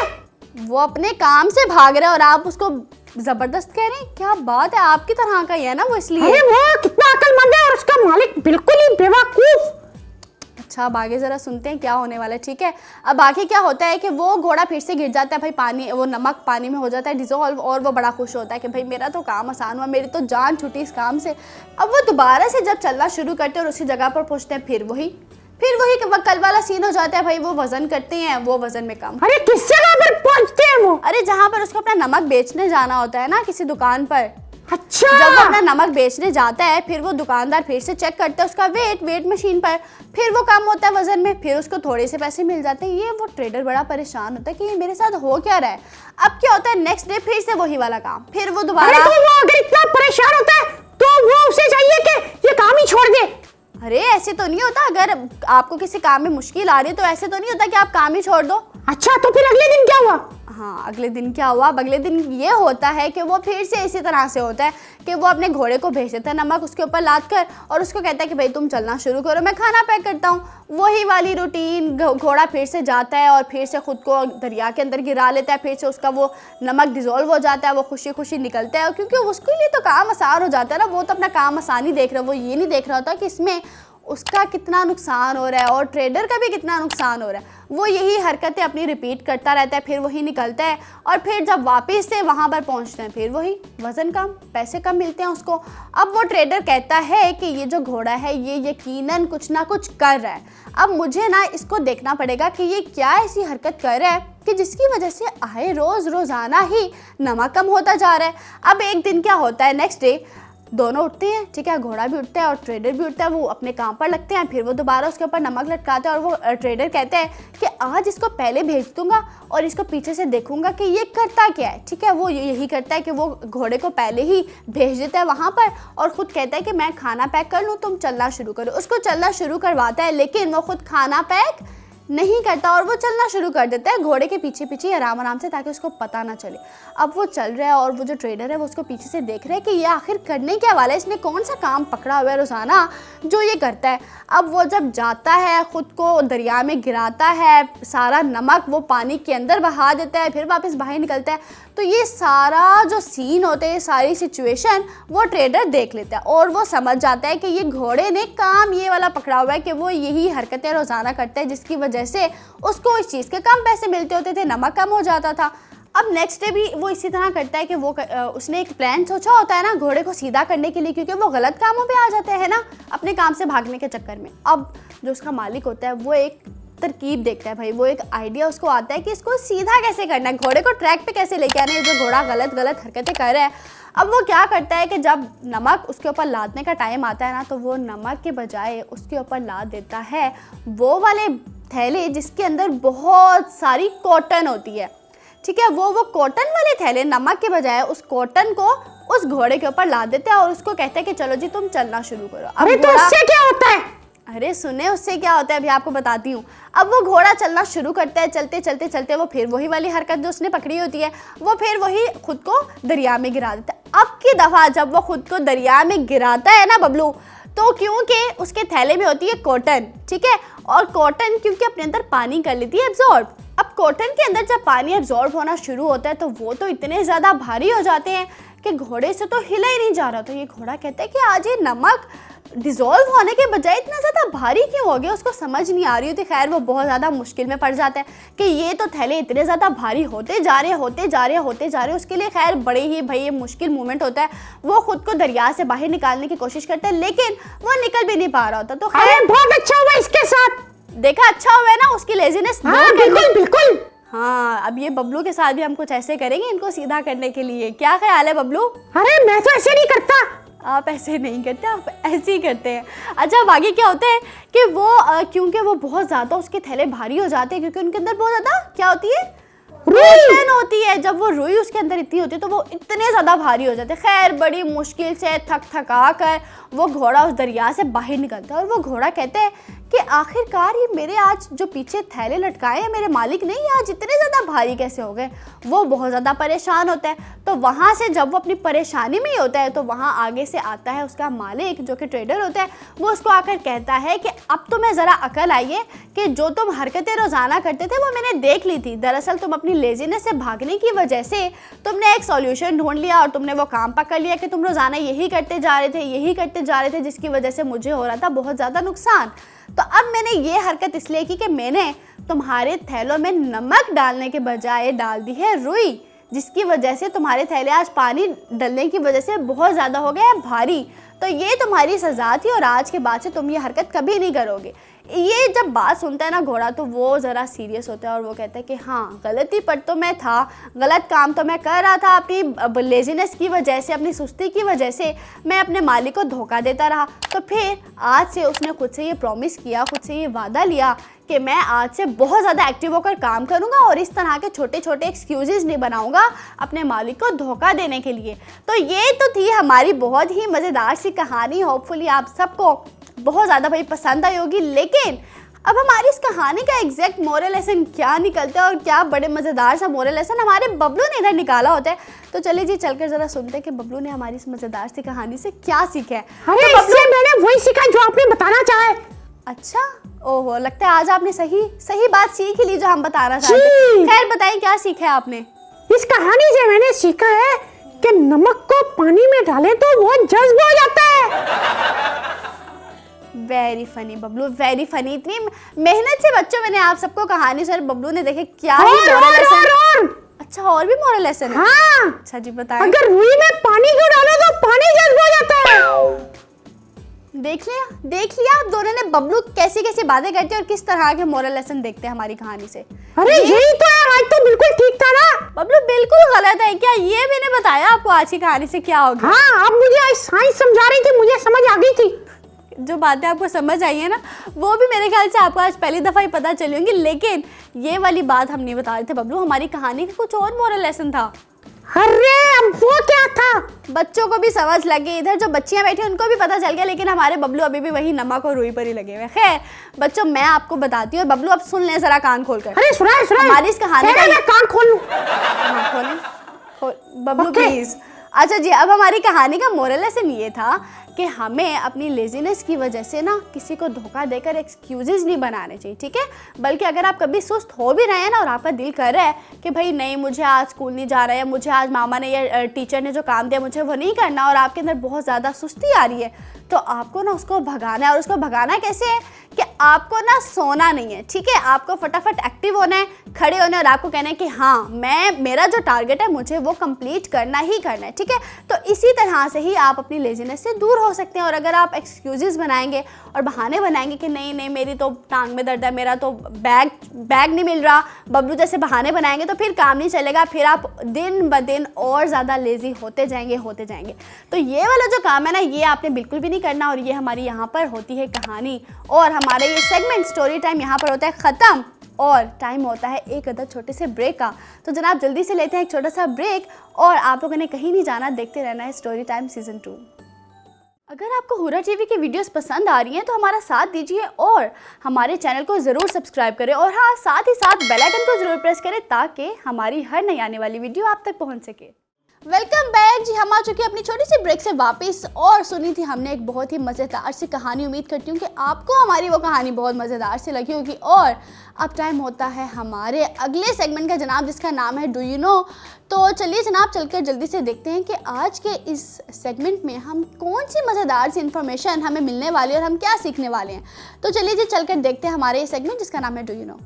वो अपने काम से भाग रहा है और आप उसको जबरदस्त कह रहे हैं, क्या बात है, आपकी तरह का ही है ना वो, इसलिए। अरे वो कितना अक्लमंद है और उसका मालिक बिल्कुल ही बेवकूफ। अच्छा अब आगे ज़रा सुनते हैं क्या होने वाला है, ठीक है। अब आगे क्या होता है कि वो घोड़ा फिर से गिर जाता है, भाई पानी, वो नमक पानी में हो जाता है डिज़ोल्व, और वो बड़ा खुश होता है कि भाई मेरा तो काम आसान हुआ, मेरी तो जान छूटी इस काम से। अब वो दोबारा से जब चलना शुरू करते हैं और उसी जगह पर पहुँचते हैं, फिर वही कल वाला सीन हो जाता है। भाई वो वजन करते हैं, वो वजन में कम। अरे किस जगह पर पहुंचते हैं वो? अरे जहाँ पर उसको अपना नमक बेचने जाना होता है ना, किसी दुकान पर। अच्छा, जब वो अपना नमक बेचने जाता है फिर वो दुकानदार फिर से चेक करता है उसका वेट मशीन पर, फिर वो कम होता है वजन में, फिर उसको थोड़े से पैसे मिल जाते हैं। ये वो ट्रेडर बड़ा परेशान होता है कि ये मेरे साथ हो क्या रहा है। अब क्या होता है, नेक्स्ट डे फिर से वही वाला काम, फिर वो दोबारा। तो वो अगर इतना परेशान होता है तो वो उसे चाहिए कि ये काम ही छोड़ दे। अरे ऐसे तो नहीं होता, अगर आपको किसी काम में मुश्किल आ रही है तो ऐसे तो नहीं होता कि आप काम ही छोड़ दो। अच्छा तो फिर अगले दिन क्या हुआ? हाँ अगले दिन क्या हुआ, अगले दिन ये होता है कि वो फिर से इसी तरह से होता है कि वो अपने घोड़े को भेज देता है नमक उसके ऊपर लाद कर, और उसको कहता है कि भाई तुम चलना शुरू करो, मैं खाना पैक करता हूँ। वही वाली रूटीन, घोड़ा फिर से जाता है और फिर से खुद को दरिया के अंदर गिरा लेता है, फिर से उसका वो नमक डिज़ोल्व हो जाता है, वो खुशी खुशी निकलता है, क्योंकि उसके लिए तो काम आसान हो जाता है ना। वो तो अपना काम आसानी देख रहा है, वो ये नहीं देख रहा होता कि इसमें उसका कितना नुकसान हो रहा है और ट्रेडर का भी कितना नुकसान हो रहा है। वो यही हरकतें अपनी रिपीट करता रहता है, फिर वही निकलता है, और फिर जब वापस से वहाँ पर पहुँचते हैं फिर वही वज़न कम, पैसे कम मिलते हैं उसको। अब वो ट्रेडर कहता है कि ये जो घोड़ा है ये यकीनन कुछ ना कुछ कर रहा है, अब मुझे ना इसको देखना पड़ेगा कि ये क्या ऐसी हरकत कर रहा है कि जिसकी वजह से आए रोज़ाना ही नमक कम होता जा रहा है। अब एक दिन क्या होता है, नेक्स्ट डे दोनों उठते हैं, ठीक है, घोड़ा भी उठता है और ट्रेडर भी उठता है, वो अपने काम पर लगते हैं। फिर वो दोबारा उसके ऊपर नमक लटकाते हैं और वो ट्रेडर कहते हैं कि आज इसको पहले भेज दूंगा और इसको पीछे से देखूंगा कि ये करता क्या है, ठीक है। वो यही करता है कि वो घोड़े को पहले ही भेज देता है वहाँ पर और ख़ुद कहता है कि मैं खाना पैक कर लूँ, तुम चलना शुरू करो। उसको चलना शुरू करवाता है, लेकिन वो खुद खाना पैक नहीं करता और वो चलना शुरू कर देता है घोड़े के पीछे पीछे आराम से, ताकि उसको पता ना चले। अब वो चल रहा है और वो जो ट्रेडर है वो उसको पीछे से देख रहा है कि ये आखिर करने क्या वाला है, इसने कौन सा काम पकड़ा हुआ है रोज़ाना जो ये करता है। अब वो जब जाता है, ख़ुद को दरिया में गिराता है, सारा नमक वो पानी के अंदर बहा देता है, फिर वापस बाहर निकलता है, तो ये सारा जो सीन होता है, सारी सिचुएशन वो ट्रेडर देख लेता है और वो समझ जाता है कि ये घोड़े ने काम ये वाला पकड़ा हुआ है कि वो यही हरकतें रोज़ाना करता है, जिसकी वजह से उसको इस चीज़ के कम पैसे मिलते होते थे, नमक कम हो जाता था। अब नेक्स्ट डे भी वो इसी तरह करता है कि वो उसने एक प्लान सोचा होता है ना घोड़े को सीधा करने के लिए, क्योंकि वो गलत कामों पे आ जाते हैं ना अपने काम से भागने के चक्कर में। अब जो उसका मालिक होता है वो एक तरकीब देखता है, भाई वो एक आइडिया उसको आता है कि इसको सीधा कैसे करना है, घोड़े को ट्रैक पे कैसे लेके आना है, जो घोड़ा गलत हरकतें कर रहा है। अब वो क्या करता है कि जब नमक उसके ऊपर लादने का टाइम आता है ना, तो वो नमक के बजाय उसके ऊपर लाद देता है वो वाले थैले जिसके अंदर बहुत सारी कॉटन होती है, ठीक है। वो कॉटन वाले थैले नमक के बजाय उस कॉटन को उस घोड़े के ऊपर लाद देते हैं और उसको कहते हैं कि चलो जी तुम चलना शुरू करो। अब अरे तो उससे क्या होता है? अरे सुने उससे क्या होता है, अभी आपको बताती हूँ। अब वो घोड़ा चलना शुरू करता है, चलते चलते चलते वो फिर वही वाली हरकत जो उसने पकड़ी होती है, वो फिर वही खुद को दरिया में गिरा देता है। अब की दफ़ा जब वो खुद को दरिया में गिराता है ना बबलू, तो क्योंकि उसके थैले में होती है कॉटन, ठीक है, और कॉटन क्योंकि अपने अंदर पानी कर लेती है एब्जॉर्ब। अब कॉटन के अंदर जब पानी एब्जॉर्ब होना शुरू होता है तो वो तो इतने ज़्यादा भारी हो जाते हैं कि घोड़े से तो हिला ही नहीं जा रहा। तो ये घोड़ा कहता है कि आज ये नमक डिज़ोल्व होने के बजाय इतना ज़्यादा भारी क्यों हो गया, उसको समझ नहीं आ रही होती। खैर वो बहुत ज़्यादा मुश्किल में पड़ जाता है कि ये तो थैले इतने ज़्यादा भारी होते जा रहे उसके लिए खैर बड़े ही भाई ये मुश्किल मोमेंट होता है। वो खुद को दरिया से बाहर निकालने की कोशिश करता है, लेकिन वो निकल भी नहीं पा रहा होता। तो खैर बहुत अच्छा हुआ इसके साथ, देखा अच्छा हुआ है ना, उसकी लेजीनेस। हाँ बिल्कुल। हाँ अब ये बबलू के साथ भी हम कुछ ऐसे करेंगे इनको सीधा करने के लिए, क्या ख्याल है बबलू? अरे मैं तो ऐसे नहीं करता। आप ऐसे नहीं करते, आप ऐसे ही करते हैं। अच्छा अब आगे क्या होता है कि वो क्योंकि वो बहुत ज़्यादा उसके थैले भारी हो जाते हैं, क्योंकि उनके अंदर बहुत ज़्यादा क्या होती है, घुटन होती है। जब वो रुई उसके अंदर इतनी होती है तो वो इतने ज़्यादा भारी हो जाते हैं। खैर बड़ी मुश्किल से थक थका कर वो घोड़ा उस दरिया से बाहर निकलता है और वो घोड़ा कहते हैं कि आखिरकार ये मेरे आज जो पीछे थैले लटकाए हैं मेरे मालिक ने, ये आज इतने ज़्यादा भारी कैसे हो गए। वो बहुत ज़्यादा परेशान होता है। तो वहाँ से जब वो अपनी परेशानी में ही होता है तो वहाँ आगे से आता है उसका मालिक जो कि ट्रेडर होता है। वो उसको आकर कहता है कि अब तुम्हें ज़रा अकल आई है कि जो तुम हरकतें रोज़ाना करते थे वो मैंने देख ली थी। दरअसल तुम अपनी लेजीनेस से भागने की वजह से तुमने एक सॉल्यूशन ढूंढ लिया और तुमने वो काम पकड़ लिया कि तुम रोज़ाना यही करते जा रहे थे जिसकी वजह से मुझे हो रहा था बहुत ज़्यादा नुकसान। तो अब मैंने ये हरकत इसलिए की कि मैंने तुम्हारे थैलों में नमक डालने के बजाय डाल दी है रुई, जिसकी वजह से तुम्हारे थैले आज पानी डलने की वजह से बहुत ज़्यादा हो गए हैं भारी। तो ये तुम्हारी सज़ा थी और आज के बाद से तुम ये हरकत कभी नहीं करोगे। ये जब बात सुनता है ना घोड़ा तो वो ज़रा सीरियस होता है और वो कहता है कि हाँ गलती पर तो मैं था, गलत काम तो मैं कर रहा था, अपनी लेजीनेस की वजह से, अपनी सुस्ती की वजह से मैं अपने मालिक को धोखा देता रहा। तो फिर आज से उसने खुद से ये प्रॉमिस किया, खुद से ये वादा लिया कि मैं आज से बहुत ज़्यादा एक्टिव होकर काम करूंगा और इस तरह के छोटे छोटे एक्सक्यूज़ेस नहीं बनाऊंगा अपने मालिक को धोखा देने के लिए। तो ये तो थी हमारी बहुत ही मज़ेदार सी कहानी। होपफुली आप सबको बहुत ज़्यादा भाई पसंद आई होगी। लेकिन अब हमारी इस कहानी का एग्जैक्ट मोरल लेसन क्या निकलता है और क्या बड़े मज़ेदार सा मोरल लेसन हमारे बबलू ने इधर निकाला होता है, तो चलिए जी चलकर ज़रा सुनते हैं कि बबलू ने हमारी इस मज़ेदार सी कहानी से क्या सीखा है। अरे तो इससे मैंने वही सीखा जो आपने बताना चाहे। अच्छा, ओहो, लगता है आज आपने सही बात सीख ही ली जो हम बताना चाहते हैं। खैर बताइए क्या सीखा है आपने? इस कहानी से मैंने सीखा है कि नमक को पानी में डालें तो वो जज्ब हो जाता है। Very funny Bablu, very funny. इतनी मेहनत से बच्चों मैंने आप सबको कहानी सुनाई, बबलू ने देखे क्या ही मोरल लेसन। अच्छा और भी मोरल लेसन है? हाँ। अच्छा जी बताएं। अगर रुई में पानी क्यों डालो तो पानी जज्ब हो जाता है। देख लिया आप दोनों ने बबलू कैसी कैसी बातें करते हैं और किस तरह के मोरल लेसन देखते हैं हमारी कहानी से। अरे यही तो है, आज तो बिल्कुल ठीक था ना। बबलू बिल्कुल गलत है क्या? ये मैंने बताया आपको आज की कहानी से क्या होगा। हाँ, आप मुझे आज साइंस समझा रही थी, मुझे समझ आ गई थी। जो बातें आपको समझ आई है ना वो भी मेरे ख्याल से आपको आज पहली दफ़ा ही पता चली होंगी। लेकिन ये वाली बात हम नहीं बता रहे थे बबलू, हमारी कहानी का कुछ और मोरल लेसन था। अरे अब वो क्या था? बच्चों को भी समझ लगी, इधर जो बच्चियां बैठी उनको भी पता चल गया, लेकिन हमारे बब्लू अभी भी वही नमक और रुई पर ही लगे हुए। खैर बच्चों मैं आपको बताती हूँ, बबलू अब सुन लें जरा कान खोलकर। अरे सुनाए हमारी इस कहानी का मैं कान खोल लूं। हाँ खोलें बबलू प्लीज। अच्छा जी, अब हमारी कहानी का मोरल लेसन ये था कि हमें अपनी लेजीनेस की वजह से ना किसी को धोखा देकर एक्सक्यूजेस नहीं बनाने चाहिए, ठीक है। बल्कि अगर आप कभी सुस्त हो भी रहे हैं ना और आपका दिल कर रहा है कि भाई नहीं मुझे आज स्कूल नहीं जा रहा है, मुझे आज मामा ने या टीचर ने जो काम दिया मुझे वो नहीं करना और आपके अंदर बहुत ज़्यादा सुस्ती आ रही है, तो आपको ना उसको भगाना है। और उसको भगाना कैसे है कि आपको ना सोना नहीं है, ठीक है। आपको फटाफट एक्टिव होना है, खड़े होना है और आपको कहना है कि हाँ मेरा जो टारगेट है मुझे वो कंप्लीट करना ही करना है, ठीक है। तो इसी तरह से ही आप अपनी लेजीनेस से दूर हो सकते हैं। और अगर आप एक्सक्यूजेस बनाएंगे और बहाने बनाएंगे कि नहीं मेरी तो टांग में दर्द है, मेरा तो बैग नहीं मिल रहा, बबलू जैसे बहाने बनाएंगे तो फिर काम नहीं चलेगा, फिर आप दिन ब दिन और ज़्यादा लेज़ी होते जाएंगे। तो ये वाला जो काम है ना ये आपने बिल्कुल भी नहीं करना। और ये हमारी यहाँ पर होती है कहानी और हमारे ये सेगमेंट स्टोरी टाइम यहाँ पर होता है ख़त्म और टाइम होता है एक अदर छोटे से ब्रेक का। तो जनाब जल्दी से लेते हैं एक छोटा सा ब्रेक और आप लोगों ने कहीं नहीं जाना, देखते रहना है स्टोरी टाइम सीजन 2। अगर आपको हुरा टीवी की वीडियोस पसंद आ रही हैं तो हमारा साथ दीजिए और हमारे चैनल को ज़रूर सब्सक्राइब करें और हाँ साथ ही साथ बेल आइकन को ज़रूर प्रेस करें ताकि हमारी हर नई आने वाली वीडियो आप तक पहुंच सके। वेलकम बैक जी, हम आ चुके हैं अपनी छोटी सी ब्रेक से वापस और सुनी थी हमने एक बहुत ही मज़ेदार सी कहानी। उम्मीद करती हूँ कि आपको हमारी वो कहानी बहुत मज़ेदार सी लगी होगी। और अब टाइम होता है हमारे अगले सेगमेंट का जनाब, जिसका नाम है डू यू नो। तो चलिए जनाब चलकर जल्दी से देखते हैं कि आज के इस सेगमेंट में हम कौन सी मज़ेदार सी इन्फॉर्मेशन हमें मिलने वाली है और हम क्या सीखने वाले हैं। तो चलिए जी चलकर देखते हैं हमारे ये सेगमेंट जिसका नाम है डू यू नो।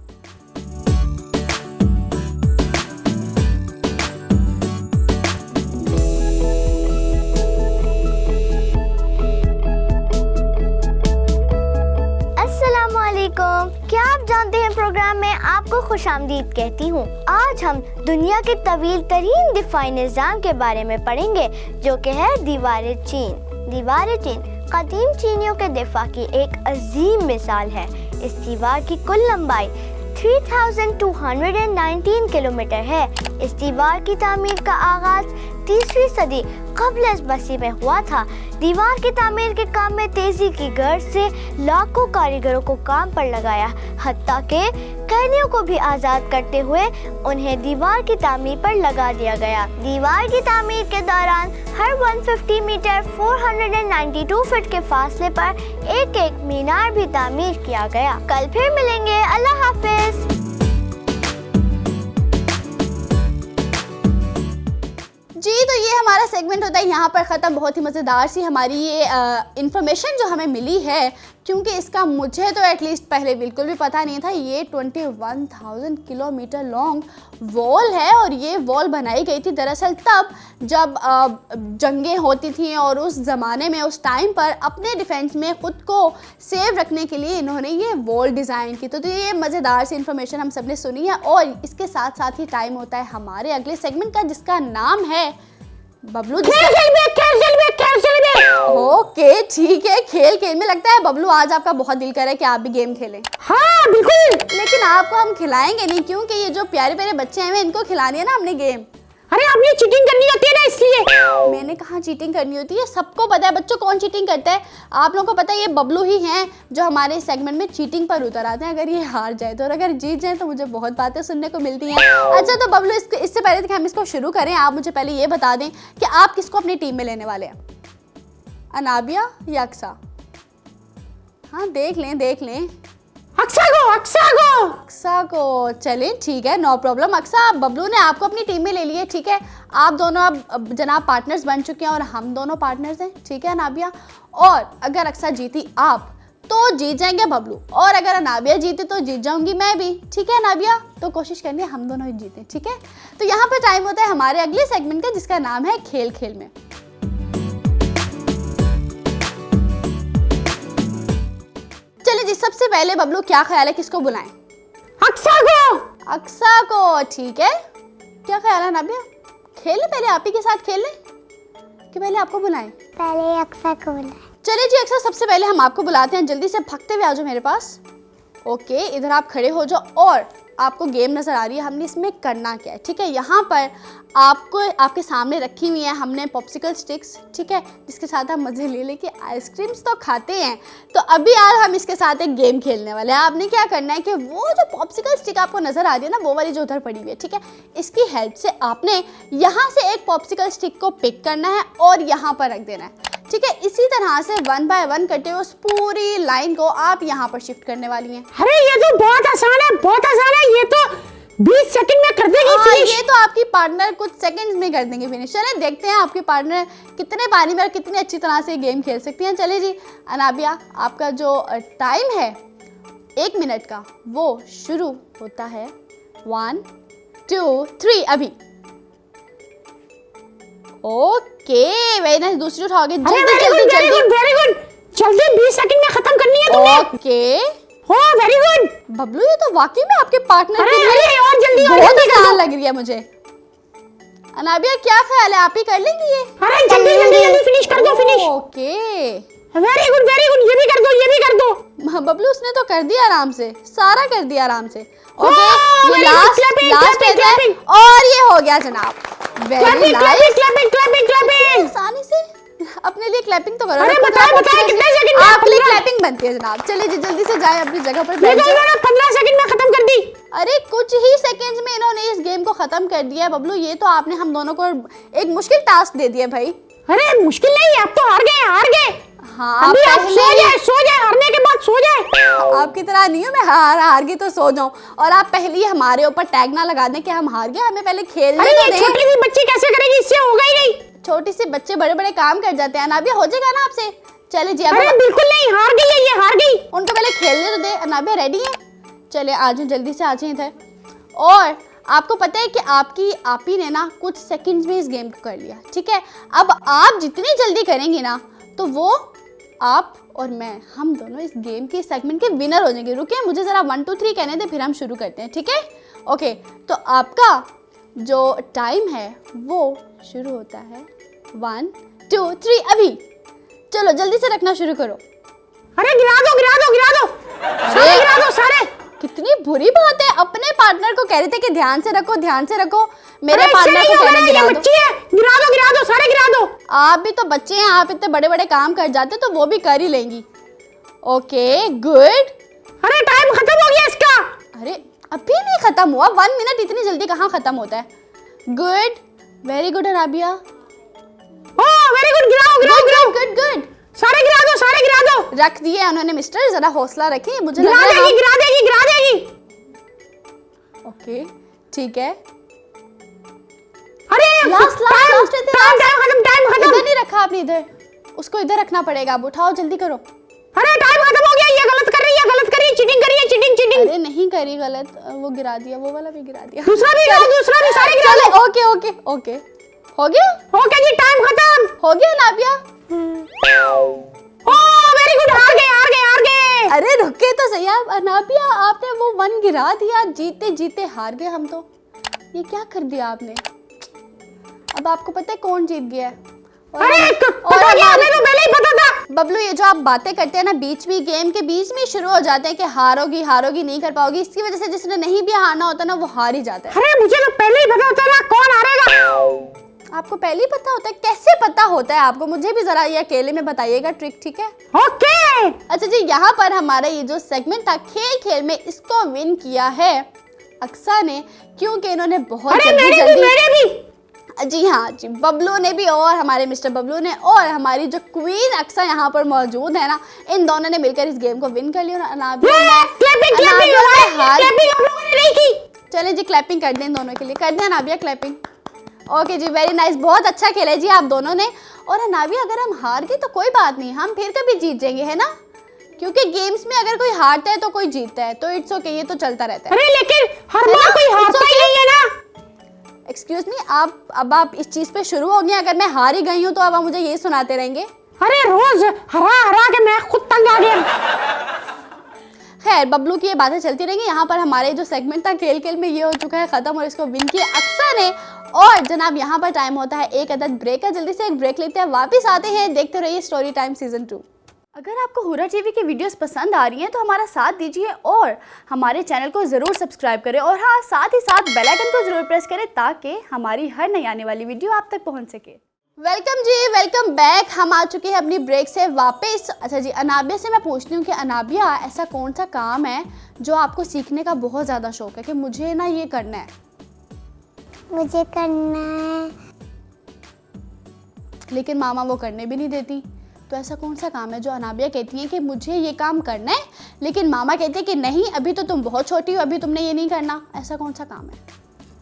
क्या आप जानते हैं प्रोग्राम में आपको खुशामदीद कहती हूँ। आज हम दुनिया के तवील तरीन दिफाई निज़ाम के बारे में पढ़ेंगे जो कि है दीवार चीन। दीवार चीन कदीम चीनियों के दिफा की एक अजीम मिसाल है। इस दीवार की कुल लंबाई 3219 किलोमीटर है। इस दीवार की तामीर का आगाज 30वीं सदी क़ब्ल मसीह में हुआ था। दीवार की तामीर के काम में तेजी की गर्ज से लाखों कारीगरों को काम पर लगाया, हत्ता के कैदियों को भी आज़ाद करते हुए उन्हें दीवार की तामीर पर लगा दिया गया। दीवार की तामीर के दौरान हर 150 मीटर 492 फीट के फासले पर एक एक मीनार भी तामीर किया गया। कल फिर मिलेंगे, अल्लाह हाफिज। जी, तो ये हमारा सेगमेंट होता है यहाँ पर ख़त्म। बहुत ही मज़ेदार सी हमारी ये इन्फॉर्मेशन जो हमें मिली है, क्योंकि इसका मुझे तो एटलीस्ट पहले बिल्कुल भी पता नहीं था। ये 21,000 किलोमीटर लॉन्ग वॉल है और ये वॉल बनाई गई थी दरअसल तब जब जंगें होती थी और उस ज़माने में, उस टाइम पर अपने डिफेंस में ख़ुद को सेव रखने के लिए इन्होंने ये वॉल डिज़ाइन की। तो ये मज़ेदार सी इन्फॉर्मेशन हम सब ने सुनी है और इसके साथ साथ ही टाइम होता है हमारे अगले सेगमेंट का, जिसका नाम है बबलू। ओके ठीक है, खेल में लगता है बबलू आज आपका बहुत दिल कर रहा है कि आप भी गेम खेलें। हाँ बिल्कुल, लेकिन आपको हम खिलाएंगे नहीं, क्योंकि ये जो प्यारे प्यारे बच्चे हैं इनको खिलानी है ना हमने गेम। अरे आपने चीटिंग करनी होती है ना, इसलिए। मैंने कहा चीटिंग करनी होती है, सबको पता है बच्चों कौन चीटिंग करता है। आप लोगों को पता है ये बबलू ही हैं जो हमारे सेगमेंट में चीटिंग पर उतर आते हैं। अगर ये हार जाए तो, और अगर जीत जाए तो मुझे बहुत बातें सुनने को मिलती हैं। अच्छा तो बबलू, इससे पहले कि हम इसको शुरू करें, आप मुझे पहले ये बता दें कि आप किसको अपनी टीम में लेने वाले हैं, अनाबिया या अक्सा? हाँ देख लें। अक्सा को चलें, ठीक है, नो प्रॉब्लम। अक्सा, बबलू ने आपको अपनी टीम में ले लिए, ठीक है। आप दोनों अब जनाब पार्टनर्स बन चुके हैं और हम दोनों पार्टनर्स हैं, ठीक है अनाबिया। और अगर अक्सा जीती आप तो जीत जाएंगे बबलू, और अगर अनाबिया जीती तो जीत जाऊंगी मैं भी, ठीक है अनाबिया। तो कोशिश करनी है हम दोनों ही जीतें, ठीक है। तो यहाँ पर टाइम होता है हमारे अगले सेगमेंट का, जिसका नाम है खेल में। चलिए जी, सबसे पहले बबलू क्या ख्याल है, किसको बुलाएं? अक्सा को, ठीक है। क्या ख्याल है नाबिया, खेलें पहले आप ही के साथ खेलें कि पहले आपको बुलाएं? पहले अक्सा को बुलाएं। चलिए जी अक्सा, सबसे पहले हम आपको बुलाते हैं, जल्दी से भागते हुए आ जाओ मेरे पास। ओके, इधर आप खड़े हो जाओ और आपको गेम नज़र आ रही है। हमने इसमें करना क्या है, ठीक है। यहाँ पर आपके सामने रखी हुई है हमने पॉप्सिकल स्टिक्स, ठीक है, जिसके साथ हम मज़े ले लेके आइसक्रीम्स तो खाते हैं। तो अभी यार हम इसके साथ एक गेम खेलने वाले हैं। आपने क्या करना है कि वो जो पॉप्सिकल स्टिक आपको नज़र आ रही है ना, वो वाली जो उधर पड़ी हुई है, ठीक है, इसकी हेल्प से आपने यहाँ से एक पॉप्सिकल स्टिक को पिक करना है और यहाँ पर रख देना है, ठीक है। इसी तरह से 1 बाय 1 करते हुए उस पूरी लाइन को आप यहाँ पर शिफ्ट करने वाली हैं। अरे ये तो बहुत आसान है, ये तो 20 सेकंड में कर देगी फिनिश। ये तो आपकी पार्टनर कुछ सेकंड्स में कर देंगे फिनिश। चले देखते हैं आपके पार्टनर कितने पानी में और कितनी अच्छी तरह से गेम खेल सकती हैं। चले जी अनाबिया, आपका जो टाइम है 1 मिनट का, वो शुरू होता है 1 2 3 अभी। ओके वेरी नाइस, दूसरी उठाओगे, जल्दी वेरी गुड, जल्दी 20 सेकंड में खत्म करनी है तुम्हें। ओके वेरी गुड बबलू, ये तो वाकई में आपके पार्टनर के लिए और जल्दी बहुत आसान लग रही है मुझे। अनाबिया क्या ख्याल है, आप ही कर लेंगी ये? अरे जल्दी फिनिश कर दो, फिनिश। ओके वेरी गुड, ये भी कर दो। बबलू उसने तो कर दिया आराम से, सारा कर दिया आराम से। ओके ये लास्ट है और ये हो गया जनाब। Very nice, clapping. आसानी से अपने लिए क्लैपिंग तो करो। अरे बताओ कितने सेकंड में आपके लिए क्लैपिंग बनती है जनाब। चलिए जी जल्दी से जाए अपनी जगह पर बैठ जाए। 15 सेकंड में खत्म कर दी। अरे कुछ ही सेकंड्स में इन्होंने इस गेम को खत्म कर दिया है बबलू। ये तो आपने हम दोनों को एक मुश्किल टास्क दे दिया भाई। अरे मुश्किल नहीं, आप तो हार गए। हाँ अभी आप सो जाए, हारने के बाद सो जाए। आपकी तरह नहीं हूँ मैं, हार गई तो सो जाऊं। और आप पहले ही हमारे ऊपर टैग ना लगा दें कि हम हार गए, हमें पहले खेलने तो दें। छोटी सी बच्ची कैसे करेगी, इससे होगा ही नहीं। छोटी सी बच्चे बड़े बड़े काम कर जाते हैं अनाबिया, हो जाएगा ना आपसे। चले जी अरे बिल्कुल नहीं, हार गई है ये, हार गई। उनको पहले खेलने तो दे। अनाबिया रेडी है? चले आ जाओ, जल्दी से आ जाए इधर। और आपको पता है कि आप ही ने ना कुछ सेकंड्स में इस गेम को कर लिया, ठीक है। अब आप जितनी जल्दी करेंगी ना तो वो आप और मैं, हम दोनों इस गेम के सेगमेंट के विनर हो जाएंगे। रुकिए मुझे ज़रा 1 2 3 कहने दे, फिर हम शुरू करते हैं, ठीक है। ओके तो आपका जो टाइम है वो शुरू होता है 1 2 3 अभी। चलो जल्दी से रखना शुरू करो। अरे गिरा दो सारे। कितनी बुरी बात है, अपने पार्टनर को कह रहे थे कि ध्यान से रखो, ध्यान से रखो, मेरे अरे पार्टनर इससे को नहीं कहने होगा, गिरा ये दो। बच्ची है, गिरा दो सारे गिरा दो। आप भी तो बच्चे हैं, आप इतने बड़े बड़े काम कर जाते तो वो भी कर ही लेंगी। Okay good. अरे टाइम खत्म हो गया इसका। अरे अभी नहीं खत्म हुआ, 1 मिनट इतनी जल्दी कहाँ खत्म होता है। Good, very good Anabia, oh very good, गिराओ गुड गुड। सारे गिरा दो। रख दिए उन्होंने मिस्टर, जरा हौसला रखें, मुझे लग गिरा रहा है गिरा देगी। ओके ठीक है। अरे लास्ट टाइम खत्म। इधर नहीं रखा आपने, इधर उसको इधर रखना पड़ेगा। अब उठाओ, जल्दी करो। अरे टाइम खत्म हो गया, ये गलत कर रही है, चीटिंग कर रही है, चीटिंग। अरे नहीं करी गलत, वो गिरा दिया, वो वाला भी गिरा दिया। दूसरा भी सारे गिरा चलो दो। ओके हो गया जी, टाइम खत्म हो गया नाबिया। ओह वेरी गुड, हार गए। अरे रुके तो सही आप, अनाबिया आपने वो 1 गिरा दिया, जीते जीते हार गए हम तो। ये क्या कर दिया आपने। अब आपको पता है कौन जीत गया है। अरे पता क्या, हमें तो पहले ही पता था। बबलू, ये जो आप बातें करते हैं ना बीच में, गेम के बीच में शुरू हो जाते हैं कि हारोगी नहीं कर पाओगी, इसकी वजह से जिसने नहीं भी हारना होता ना वो हार ही जाता है। अरे मुझे तो पहले ही पता होता ना कौन हारेगा। आपको पहले ही पता होता है? कैसे पता होता है आपको, मुझे भी जरा ये अकेले में बताइएगा ट्रिक, ठीक है। ओके। अच्छा जी, यहाँ पर हमारा ये जो सेगमेंट था खेल में, इसको विन किया है अक्सा ने, क्योंकि इन्होंने बहुत जल्दी जी हाँ जी, बबलू ने भी और हमारे मिस्टर बबलू ने और हमारी जो क्वीन अक्सा यहाँ पर मौजूद है ना, इन दोनों ने मिलकर इस गेम को विन कर लिया। चले जी क्लैपिंग कर दें इन दोनों के लिए, कर दें अनाबिया क्लैपिंग। ओके जी, वेरी नाइस, बहुत अच्छा खेला जी आप दोनों ने। और अनाबिया अगर हम हार गए तो कोई बात नहीं, हम फिर कभी जीत जाएंगे, है ना, क्योंकि गेम्स में अगर कोई हारता है तो कोई जीतता है, तो इट्स ओके, ये तो चलता रहता है। अरे लेकिन हर बार कोई हारता ही नहीं है ना। एक्सक्यूज मी, आप इस चीज पे शुरू हो गए, अगर मैं हार ही गई हूँ तो अब आप मुझे यही सुनाते रहेंगे। अरे रोज हरा के मैं खुद तंग आ गया। खैर, बबलू की ये बातें चलती रहेंगी। यहाँ पर हमारे जो सेगमेंट था खेल में ये हो चुका है खत्म, और इसको विन किया अक्सा ने। और जनाब यहाँ पर टाइम होता है एक अदद ब्रेक का, जल्दी से एक ब्रेक लेते हैं, वापस आते हैं, देखते रहिए स्टोरी टाइम सीजन 2। अगर आपको हुरा टीवी की वीडियोस पसंद आ रही हैं तो हमारा साथ दीजिए और हमारे चैनल को ज़रूर सब्सक्राइब करें, और हाँ, साथ ही साथ बेल आइकन को ज़रूर प्रेस करें ताकि हमारी हर नई आने वाली वीडियो आप तक पहुंच सके। वेलकम जी, वेलकम बैक। हम आ चुके हैं अपनी ब्रेक से वापस। अच्छा जी, अनाबिया से मैं पूछती हूँ कि अनाबिया, ऐसा कौन सा काम है जो आपको सीखने का बहुत ज़्यादा शौक है कि मुझे ना ये करना है? मुझे करना है, लेकिन मामा वो करने भी नहीं देती। तो ऐसा कौन सा काम है जो अनाबिया कहती है कि मुझे ये काम करना है, लेकिन मामा कहते हैं कि नहीं, अभी तो तुम बहुत छोटी हो, अभी तुमने ये नहीं करना। ऐसा कौन सा काम है?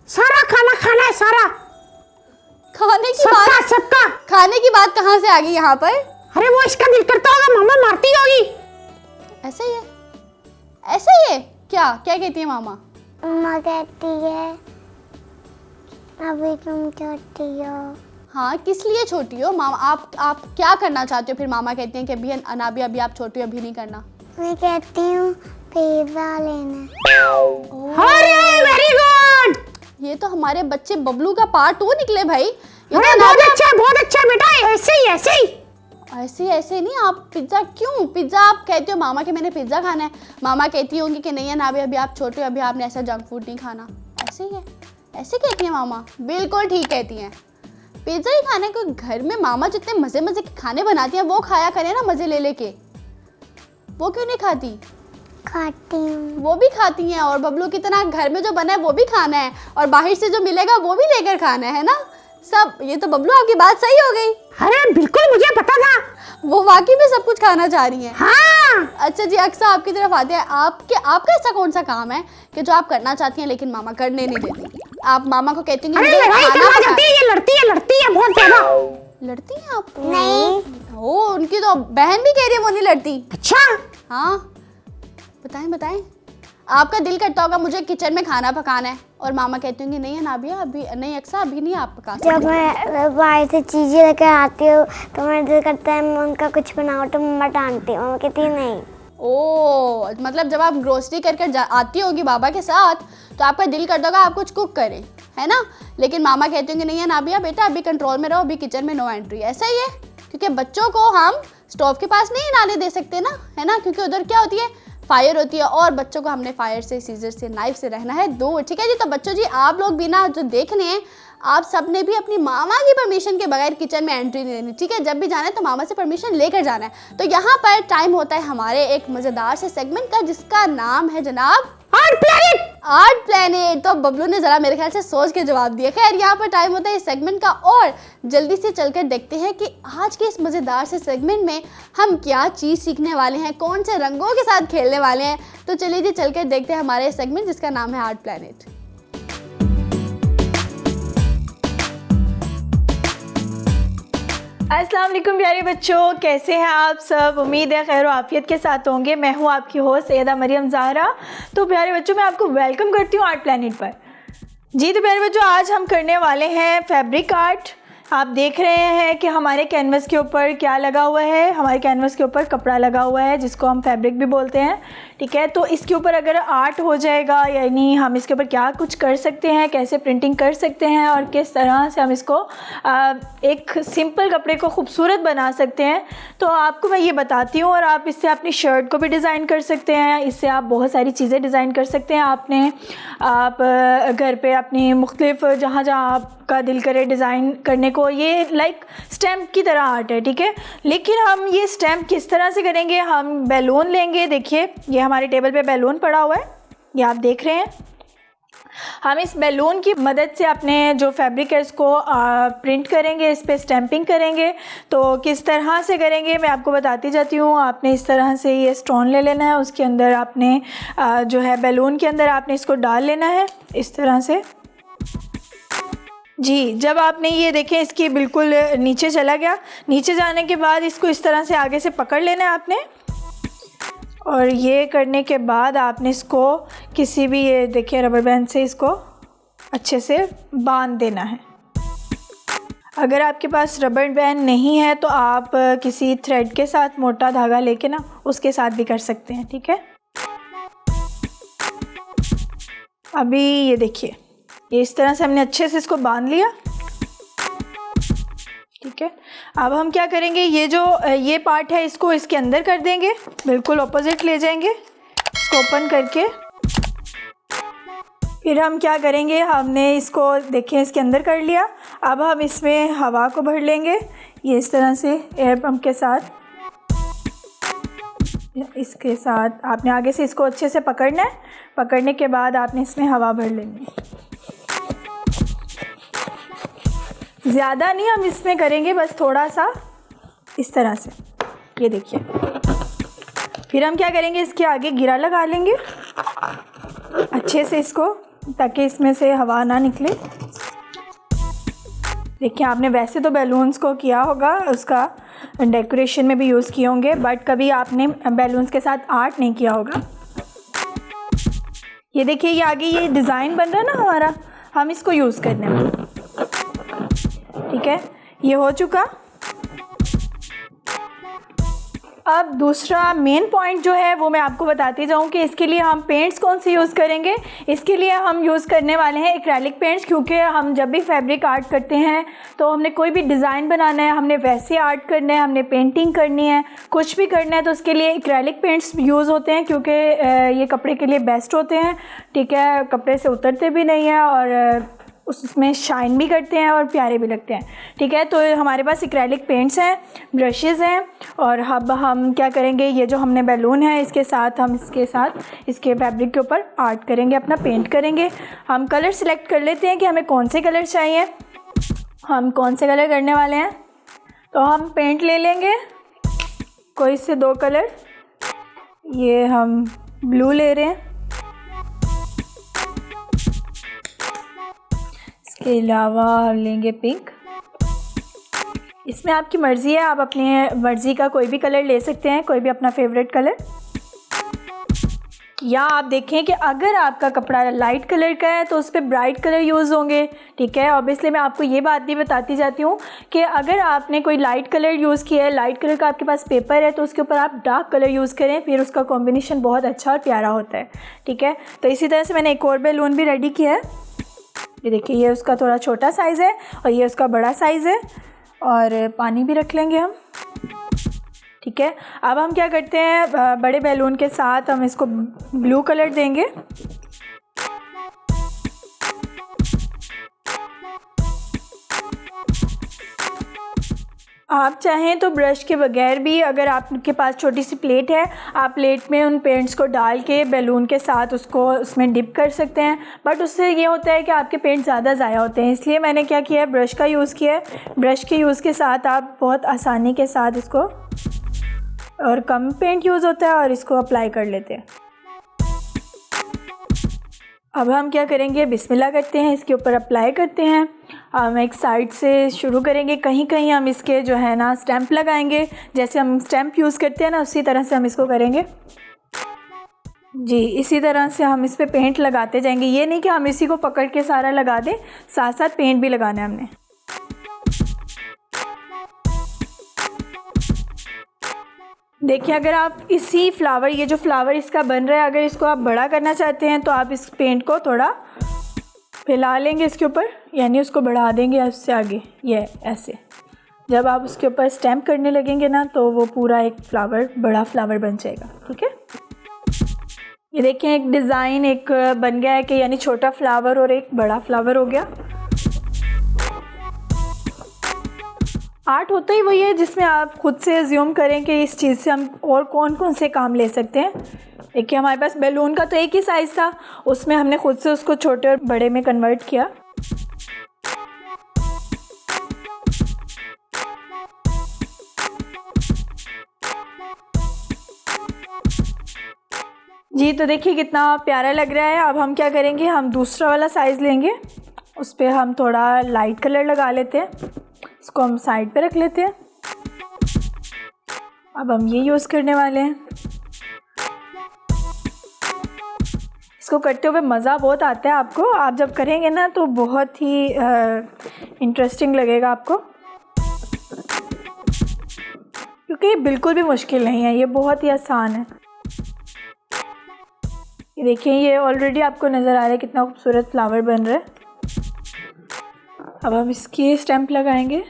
सारा खाना है, सारा खाने की बात, सबका खाने की बात कहाँ से आ गई यहाँ पर? अरे वो इसका दिल करता होगा, मामा मारती होगी। ऐसा ही है, ऐसा ही है। क्या कहती है मामा? मम्मा कहती है अभी तुम छोटी हो। हाँ, किस लिए छोटी हो मामा? आप क्या करना चाहते हो? फिर मामा कहते हैं कि अभी अनाबिया, अभी आप छोटी हो, अभी नहीं करना। मैं कहती हूँ पिज़्ज़ा लेना। अरे वेरी गुड, ये तो हमारे बच्चे बबलू का पार्ट 2 निकले भाई। ये अरे तो बहुत अच्छा बेटा, ऐसे नहीं। आप पिज्ज़ा क्यों? पिज्ज़ा आप कहते हो मामा के मैंने पिज्ज़ा खाना है, मामा कहती होंगी कि नहीं अनाबिया, अभी आप छोटे हो, अभी आपने ऐसा जंक फूड नहीं खाना। ऐसे ही है, ऐसे कहती है मामा, बिल्कुल ठीक कहती हैं। पिज्ज़ा ही खाने को घर में मामा जितने मज़े के खाने बनाती हैं वो खाया करें ना, मज़े ले लेके। वो क्यों नहीं खाती? खाती हूँ। वो भी खाती हैं, और बबलू कितना घर में जो बना है वो भी खाना है, और बाहर से जो मिलेगा वो भी लेकर खाना है ना सब। ये तो बबलू आपकी बात सही हो गई। अरे बिल्कुल मुझे पता था, वो वाकई में सब कुछ खाना चाह रही हैं। हाँ। अच्छा जी, अक्सा आपकी तरफ आते हैं। आपका ऐसा कौन सा काम है कि जो आप करना चाहती हैं लेकिन मामा करने नहीं देती? आप मामा को कहती हैं अरे ये लड़ती है बहुत ज्यादा। लड़ती हैं आप? नहीं। ओ, उनकी तो बहन भी कह रही है वो नहीं लड़ती। अच्छा, हाँ, बताएं। आपका दिल करता होगा मुझे किचन में खाना पकाना है, और मामा कहती होंगी नहीं अनाबिया, अभी नहीं, अक्सा अभी नहीं आप पका सकते। जब मैं बाहर से चीज़ें लेकर आती हूँ तो मेरा दिल करता है मैं उनका कुछ बनाऊँ, तो मम्मा डांटती है, मम्मा कहती है नहीं। ओ, मतलब जब आप ग्रोसरी कर आती होगी बाबा के साथ तो आपका दिल करता होगा आप कुछ कुक करें, है ना, लेकिन मामा कहते होंगे नहीं अनाबिया बेटा, अभी कंट्रोल में रहो, अभी किचन में नो एंट्री। ऐसा ही है, क्योंकि बच्चों को हम स्टोव के पास नहीं लाने दे सकते ना, है ना, क्योंकि उधर क्या होती है फायर होती है और बच्चों को हमने फायर से, सीजर से, नाइफ से रहना है दूर। ठीक है जी। तो बच्चों जी आप लोग भी ना जो देख रहे हैं, आप सब ने भी अपनी मामा की परमिशन के बगैर किचन में एंट्री नहीं लेनी। ठीक है, जब भी जाना है तो मामा से परमिशन लेकर जाना है। तो यहाँ पर टाइम होता है हमारे एक मज़ेदार से सेगमेंट का, जिसका नाम है जनाब आर्ट प्लैनेट। Art planet. तो बबलू ने ज़रा मेरे ख्याल से सोच के जवाब दिया। खैर, यहाँ पर टाइम होता है इस सेगमेंट का और जल्दी से चलकर देखते हैं कि आज के इस मज़ेदार से सेगमेंट में हम क्या चीज़ सीखने वाले हैं, कौन से रंगों के साथ खेलने वाले हैं। तो चलिए जी चलकर देखते हैं हमारे सेगमेंट जिसका नाम है आर्ट प्लैनेट। अस्सलाम वालेकुम प्यारे बच्चों, कैसे हैं आप सब। उम्मीद है खैर आफियत के साथ होंगे। मैं हूं आपकी होस्ट सैयदा मरियम ज़हरा। तो प्यारे बच्चों, मैं आपको वेलकम करती हूं आर्ट प्लैनेट पर। जी तो प्यारे बच्चों, आज हम करने वाले हैं फैब्रिक आर्ट। आप देख रहे हैं कि हमारे कैनवस के ऊपर क्या लगा हुआ है। हमारे कैनवस के ऊपर कपड़ा लगा हुआ है जिसको हम फैब्रिक भी बोलते हैं। ठीक है, तो इसके ऊपर अगर आर्ट हो जाएगा, यानी हम इसके ऊपर क्या कुछ कर सकते हैं, कैसे प्रिंटिंग कर सकते हैं और किस तरह से हम इसको एक सिंपल कपड़े को खूबसूरत बना सकते हैं, तो आपको मैं ये बताती हूँ। और आप इससे अपनी शर्ट को भी डिज़ाइन कर सकते हैं, इससे आप बहुत सारी चीज़ें डिज़ाइन कर सकते हैं। आप घर पे अपनी मुख्तलिफ जहाँ जहाँ आपका दिल करे डिज़ाइन करने को, ये लाइक स्टैम्प की तरह आर्ट है। ठीक है, लेकिन हम ये स्टैम्प किस तरह से करेंगे। हम बैलून लेंगे। देखिए, ये हमारे टेबल पे बैलून पड़ा हुआ है, ये आप देख रहे हैं। हम इस बैलून की मदद से अपने जो फैब्रिक है इसको प्रिंट करेंगे, इस पर स्टैम्पिंग करेंगे। तो किस तरह से करेंगे मैं आपको बताती जाती हूँ। आपने इस तरह से ये स्टोन ले लेना है, उसके अंदर आपने जो है बैलून के अंदर आपने इसको डाल लेना है इस तरह से। जी, जब आपने ये देखें इसकी बिल्कुल नीचे चला गया, नीचे जाने के बाद इसको इस तरह से आगे से पकड़ लेना है आपने। और ये करने के बाद आपने इसको किसी भी, ये देखिए रबर बैंड से इसको अच्छे से बांध देना है। अगर आपके पास रबर बैंड नहीं है तो आप किसी थ्रेड के साथ मोटा धागा लेके ना उसके साथ भी कर सकते हैं। ठीक है, अभी ये देखिए, ये इस तरह से हमने अच्छे से इसको बांध लिया। ठीक है, अब हम क्या करेंगे, ये पार्ट है इसको इसके अंदर कर देंगे, बिल्कुल ऑपोजिट ले जाएंगे इसको ओपन करके। फिर हम क्या करेंगे, हमने इसको देखें इसके अंदर कर लिया। अब हम इसमें हवा को भर लेंगे, ये इस तरह से एयर पंप के साथ। इसके साथ आपने आगे से इसको अच्छे से पकड़ना है। पकड़ने के बाद आपने इसमें हवा भर लेनी है। ज़्यादा नहीं हम इसमें करेंगे, बस थोड़ा सा इस तरह से, ये देखिए। फिर हम क्या करेंगे, इसके आगे गिरा लगा लेंगे अच्छे से इसको, ताकि इसमें से हवा ना निकले। देखिए, आपने वैसे तो बैलून्स को किया होगा, उसका डेकोरेशन में भी यूज़ किए होंगे, बट कभी आपने बैलून्स के साथ आर्ट नहीं किया होगा। ये देखिए, ये आगे ये डिज़ाइन बन रहा है ना हमारा, हम इसको यूज़ करने में। ठीक है, ये हो चुका। अब दूसरा मेन पॉइंट जो है वो मैं आपको बताती जाऊँ कि इसके लिए हम पेंट्स कौन से यूज़ करेंगे। इसके लिए हम यूज़ करने वाले हैं एक्रेलिक पेंट्स, क्योंकि हम जब भी फैब्रिक आर्ट करते हैं तो हमने कोई भी डिज़ाइन बनाना है, हमने वैसे आर्ट करना है, हमने पेंटिंग करनी है, कुछ भी करना है, तो उसके लिए एक्रेलिक पेंट्स यूज़ होते हैं, क्योंकि ये कपड़े के लिए बेस्ट होते हैं। ठीक है, कपड़े से उतरते भी नहीं हैं और उसमें शाइन भी करते हैं और प्यारे भी लगते हैं। ठीक है, तो हमारे पास एक्रेलिक पेंट्स हैं, ब्रशेज़ हैं, और अब हम क्या करेंगे, ये जो हमने बैलून है इसके साथ हम इसके फैब्रिक के ऊपर आर्ट करेंगे, अपना पेंट करेंगे। हम कलर सिलेक्ट कर लेते हैं कि हमें कौन से कलर चाहिए, हम कौन से कलर करने वाले हैं। तो हम पेंट ले लेंगे, कोई से 2 कलर, ये हम ब्लू ले रहे हैं, इसके अलावा लेंगे पिंक। इसमें आपकी मर्ज़ी है, आप अपने मर्ज़ी का कोई भी कलर ले सकते हैं, कोई भी अपना फेवरेट कलर। या आप देखें कि अगर आपका कपड़ा लाइट कलर का है तो उस पर ब्राइट कलर यूज़ होंगे। ठीक है, ऑब्वियसली मैं आपको ये बात भी बताती जाती हूँ कि अगर आपने कोई लाइट कलर यूज़ किया है, लाइट कलर का आपके पास पेपर है, तो उसके ऊपर आप डार्क कलर यूज़ करें, फिर उसका कॉम्बिनेशन बहुत अच्छा और प्यारा होता है। ठीक है, तो इसी तरह से मैंने एक और बैलून भी रेडी किया है। ये देखिए, ये उसका थोड़ा छोटा साइज़ है और ये उसका बड़ा साइज़ है, और पानी भी रख लेंगे हम। ठीक है। अब हम क्या करते हैं, बड़े बैलून के साथ हम इसको ब्लू कलर देंगे। आप चाहें तो ब्रश के बगैर भी, अगर आपके पास छोटी सी प्लेट है, आप प्लेट में उन पेंट्स को डाल के बैलून के साथ उसको उसमें डिप कर सकते हैं। बट उससे ये होता है कि आपके पेंट ज़्यादा ज़ाया होते हैं, इसलिए मैंने क्या किया है, ब्रश का यूज़ किया है। ब्रश के यूज़ के साथ आप बहुत आसानी के साथ इसको, और कम पेंट यूज़ होता है, और इसको अप्लाई कर लेते हैं। अब हम क्या करेंगे, बिस्मिल्लाह करते हैं, इसके ऊपर अप्लाई करते हैं। हम एक साइड से शुरू करेंगे, कहीं कहीं हम इसके जो है ना स्टैम्प लगाएंगे, जैसे हम स्टैम्प यूज़ करते हैं ना, उसी तरह से हम इसको करेंगे। जी, इसी तरह से हम इस पे पेंट लगाते जाएंगे। ये नहीं कि हम इसी को पकड़ के सारा लगा दें, साथ साथ पेंट भी लगाना है हमने। देखिए, अगर आप इसी फ्लावर, ये जो फ्लावर इसका बन रहा है, अगर इसको आप बड़ा करना चाहते हैं तो आप इस पेंट को थोड़ा फैला लेंगे इसके ऊपर, यानी उसको बढ़ा देंगे उससे आगे, ये ऐसे। जब आप उसके ऊपर स्टैम्प करने लगेंगे ना, तो वो पूरा एक फ्लावर, बड़ा फ्लावर बन जाएगा। ठीक है, ये देखें, एक डिज़ाइन एक बन गया है कि यानी छोटा फ्लावर और एक बड़ा फ्लावर हो गया। आर्ट होता ही वही है जिसमें आप खुद से अज्यूम करें कि इस चीज़ से हम और कौन कौन से काम ले सकते हैं। देखिए, हमारे पास बैलून का तो एक ही साइज़ था, उसमें हमने खुद से उसको छोटे और बड़े में कन्वर्ट किया। जी, तो देखिए कितना प्यारा लग रहा है। अब हम क्या करेंगे, हम दूसरा वाला साइज़ लेंगे, उस पर हम थोड़ा लाइट कलर लगा लेते हैं, इसको हम साइड पे रख लेते हैं। अब हम ये यूज़ करने वाले हैं। इसको करते हुए मज़ा बहुत आता है आपको, आप जब करेंगे ना तो बहुत ही इंटरेस्टिंग लगेगा आपको, क्योंकि ये बिल्कुल भी मुश्किल नहीं है, ये बहुत ही आसान है। ये देखिए, ये ऑलरेडी आपको नज़र आ रहा है कितना खूबसूरत फ्लावर बन रहा है। अब हम इसकी स्टैम्प लगाएंगे।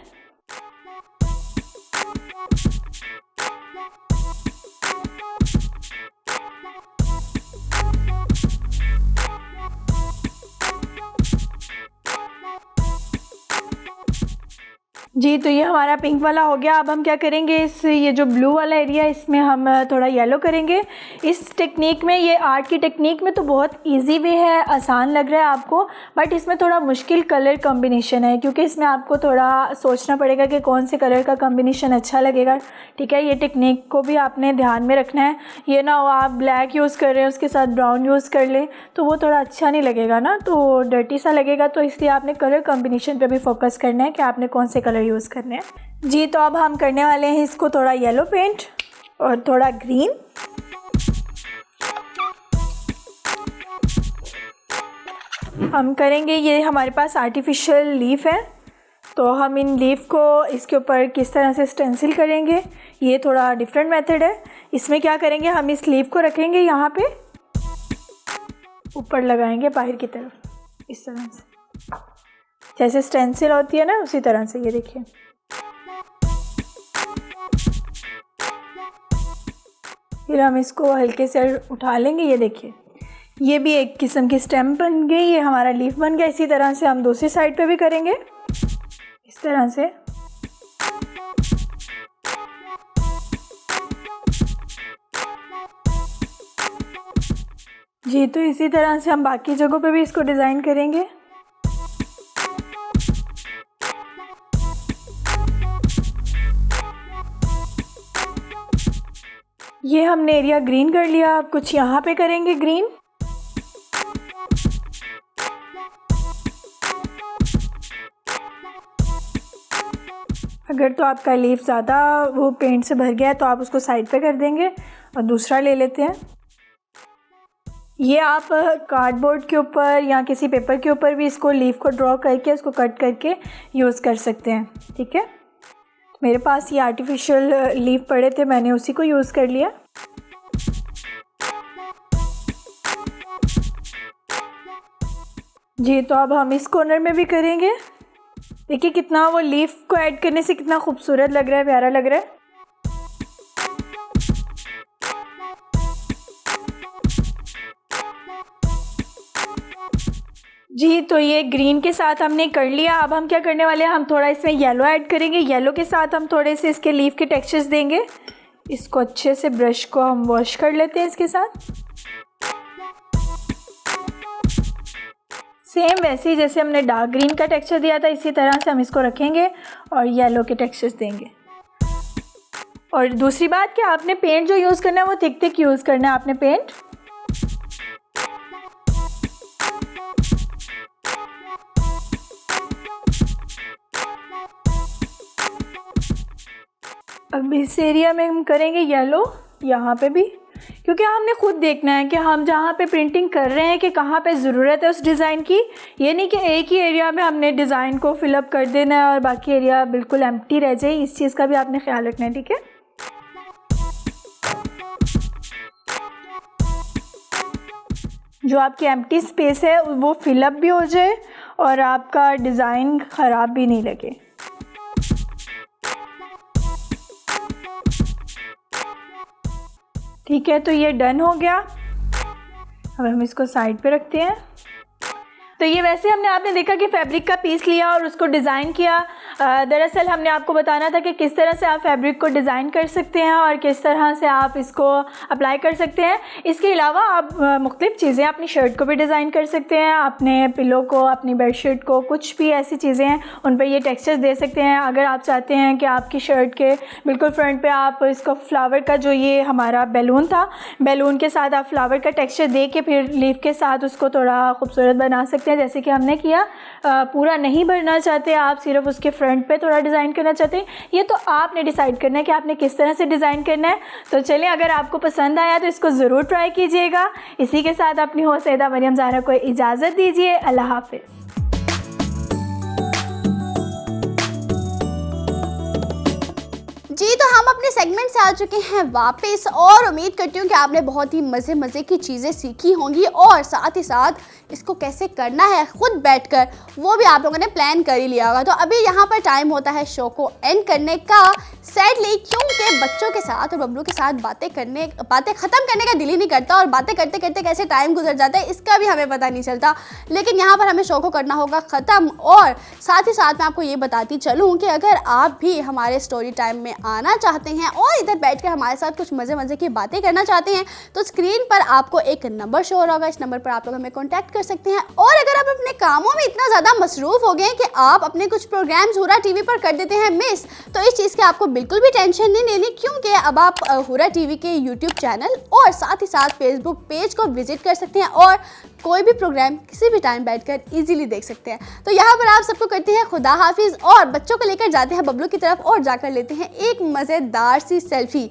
जी, तो ये हमारा पिंक वाला हो गया। अब हम क्या करेंगे, ये जो ब्लू वाला एरिया है, इसमें हम थोड़ा येलो करेंगे। इस टेक्निक में, ये आर्ट की टेक्निक में तो बहुत इजी वे है, आसान लग रहा है आपको, बट इसमें थोड़ा मुश्किल कलर कॉम्बिनेशन है, क्योंकि इसमें आपको थोड़ा सोचना पड़ेगा कि कौन से कलर का कॉम्बिनेशन अच्छा लगेगा। ठीक है, ये टेक्निक को भी आपने ध्यान में रखना है। ये ना हो आप ब्लैक यूज़ कर रहे हैं, उसके साथ ब्राउन यूज़ कर लें, तो वो थोड़ा अच्छा नहीं लगेगा ना, तो डर्टी सा लगेगा। तो इसलिए आपने कलर कॉम्बिनेशन पर भी फोकस करना है कि आपने कौन से कलर यूज़ करने हैं। जी, तो अब हम करने वाले हैं इसको थोड़ा येलो पेंट और थोड़ा ग्रीन। हम करेंगे, ये हमारे पास आर्टिफिशियल लीफ है, तो हम इन लीफ को इसके ऊपर किस तरह से स्टेंसिल करेंगे, ये थोड़ा डिफरेंट मेथड है। इसमें क्या करेंगे, हम इस लीफ को रखेंगे यहाँ पे, ऊपर लगाएंगे बाहर की तरफ, इस तरह से, जैसे स्टेंसिल होती है ना, उसी तरह से। ये देखिए, फिर हम इसको हल्के से उठा लेंगे। ये देखिए, ये भी एक किस्म की स्टेम बन गई, ये हमारा लीफ बन गया। इसी तरह से हम दूसरी साइड पे भी करेंगे, इस तरह से। जी, तो इसी तरह से हम बाकी जगहों पे भी इसको डिज़ाइन करेंगे। ये हमने एरिया ग्रीन कर लिया, अब कुछ यहाँ पे करेंगे ग्रीन। अगर तो आपका लीफ ज़्यादा वो पेंट से भर गया है तो आप उसको साइड पे कर देंगे और दूसरा ले लेते हैं। ये आप कार्डबोर्ड के ऊपर या किसी पेपर के ऊपर भी इसको लीफ को ड्रॉ करके उसको कट करके यूज़ कर सकते हैं। ठीक है, मेरे पास ये आर्टिफिशियल लीफ पड़े थे, मैंने उसी को यूज़ कर लिया। जी, तो अब हम इस कॉर्नर में भी करेंगे। देखिए कितना वो लीफ को ऐड करने से कितना खूबसूरत लग रहा है, प्यारा लग रहा है। जी, तो ये ग्रीन के साथ हमने कर लिया। अब हम क्या करने वाले हैं, हम थोड़ा इसमें येलो ऐड करेंगे। येलो के साथ हम थोड़े से इसके लीफ के टेक्सचर्स देंगे। इसको अच्छे से ब्रश को हम वॉश कर लेते हैं इसके साथ। सेम वैसे ही जैसे हमने डार्क ग्रीन का टेक्सचर दिया था, इसी तरह से हम इसको रखेंगे और येलो के टेक्सचर्स देंगे। और दूसरी बात कि आपने पेंट जो यूज़ करना है वो थिक थिक यूज़ करना है आपने पेंट। अब इस एरिया में हम करेंगे येलो, यहाँ पे भी, क्योंकि हमने खुद देखना है कि हम जहाँ पे प्रिंटिंग कर रहे हैं कि कहाँ पे ज़रूरत है उस डिज़ाइन की। ये नहीं कि एक ही एरिया में हमने डिज़ाइन को फिलअप कर देना है और बाकी एरिया बिल्कुल एम्प्टी रह जाए। इस चीज़ का भी आपने ख्याल रखना है, ठीक है। जो आपकी एम्प्टी स्पेस है वो फिलअप भी हो जाए और आपका डिज़ाइन ख़राब भी नहीं लगे। ठीक है, तो ये डन हो गया। अब हम इसको साइड पे रखते हैं। तो ये वैसे हमने आपने देखा कि फैब्रिक का पीस लिया और उसको डिज़ाइन किया। दरअसल हमने आपको बताना था कि किस तरह से आप फैब्रिक को डिज़ाइन कर सकते हैं और किस तरह से आप इसको अप्लाई कर सकते हैं। इसके अलावा आप मुख्तलिफ़ चीज़ें अपनी शर्ट को भी डिज़ाइन कर सकते हैं, अपने पिलो को, अपनी बेडशीट को, कुछ भी ऐसी चीज़ें हैं उन पर ये टेक्सचर्स दे सकते हैं। अगर आप चाहते हैं कि आपकी शर्ट के बिल्कुल फ्रंट पे आप इसको फ्लावर का, जो ये हमारा बैलून था, बैलून के साथ आप फ्लावर का टेक्सचर दे के फिर लीफ के साथ उसको थोड़ा खूबसूरत बना सकते हैं, जैसे कि हमने किया। पूरा नहीं भरना चाहते आप, सिर्फ उसके फ्रंट पे थोड़ा डिज़ाइन करना चाहते हैं, ये तो आपने डिसाइड करना है कि आपने किस तरह से डिज़ाइन करना है। तो चलें, अगर आपको पसंद आया तो इसको ज़रूर ट्राई कीजिएगा। इसी के साथ अपनी होस्ट सैयदा मरियम ज़हरा को इजाज़त दीजिए। अल्लाह हाफ़िज़। जी, तो हम अपने सेगमेंट से आ चुके हैं वापस और उम्मीद करती हूँ कि आपने बहुत ही मज़े की चीज़ें सीखी होंगी और साथ ही साथ इसको कैसे करना है खुद बैठकर वो भी आप लोगों ने प्लान कर ही लिया होगा। तो अभी यहाँ पर टाइम होता है शो को एंड करने का, सैडली, क्योंकि बच्चों के साथ और बबलू के साथ बातें ख़त्म करने का दिल ही नहीं करता और बातें करते करते कैसे टाइम गुजर जाता है इसका भी हमें पता नहीं चलता। लेकिन यहाँ पर हमें शो को करना होगा ख़त्म और साथ ही साथ मैं आपको ये बताती चलूँ कि अगर आप भी हमारे स्टोरी टाइम में आना चाहते हैं और इधर बैठकर हमारे साथ कुछ मज़े की बातें करना चाहते हैं तो स्क्रीन पर आपको एक नंबर शो हो रहा होगा। इस नंबर पर आप लोग हमें कॉन्टैक्ट कर सकते हैं। और अगर आप अपने कामों में इतना ज़्यादा मसरूफ़ हो गए कि आप अपने कुछ प्रोग्राम्स हुरा टीवी पर कर देते हैं मिस, तो इस चीज़ की आपको बिल्कुल भी टेंशन नहीं लेनी, क्योंकि अब आप हुरा टीवी के यूट्यूब चैनल और साथ ही साथ फेसबुक पेज को विजिट कर सकते हैं और कोई भी प्रोग्राम किसी भी टाइम बैठकर इजीली देख सकते हैं। तो यहाँ पर आप सबको करते हैं खुदा हाफिज़ और बच्चों को लेकर जाते हैं बबलू की तरफ और जाकर लेते हैं एक मज़ेदार सी सेल्फी।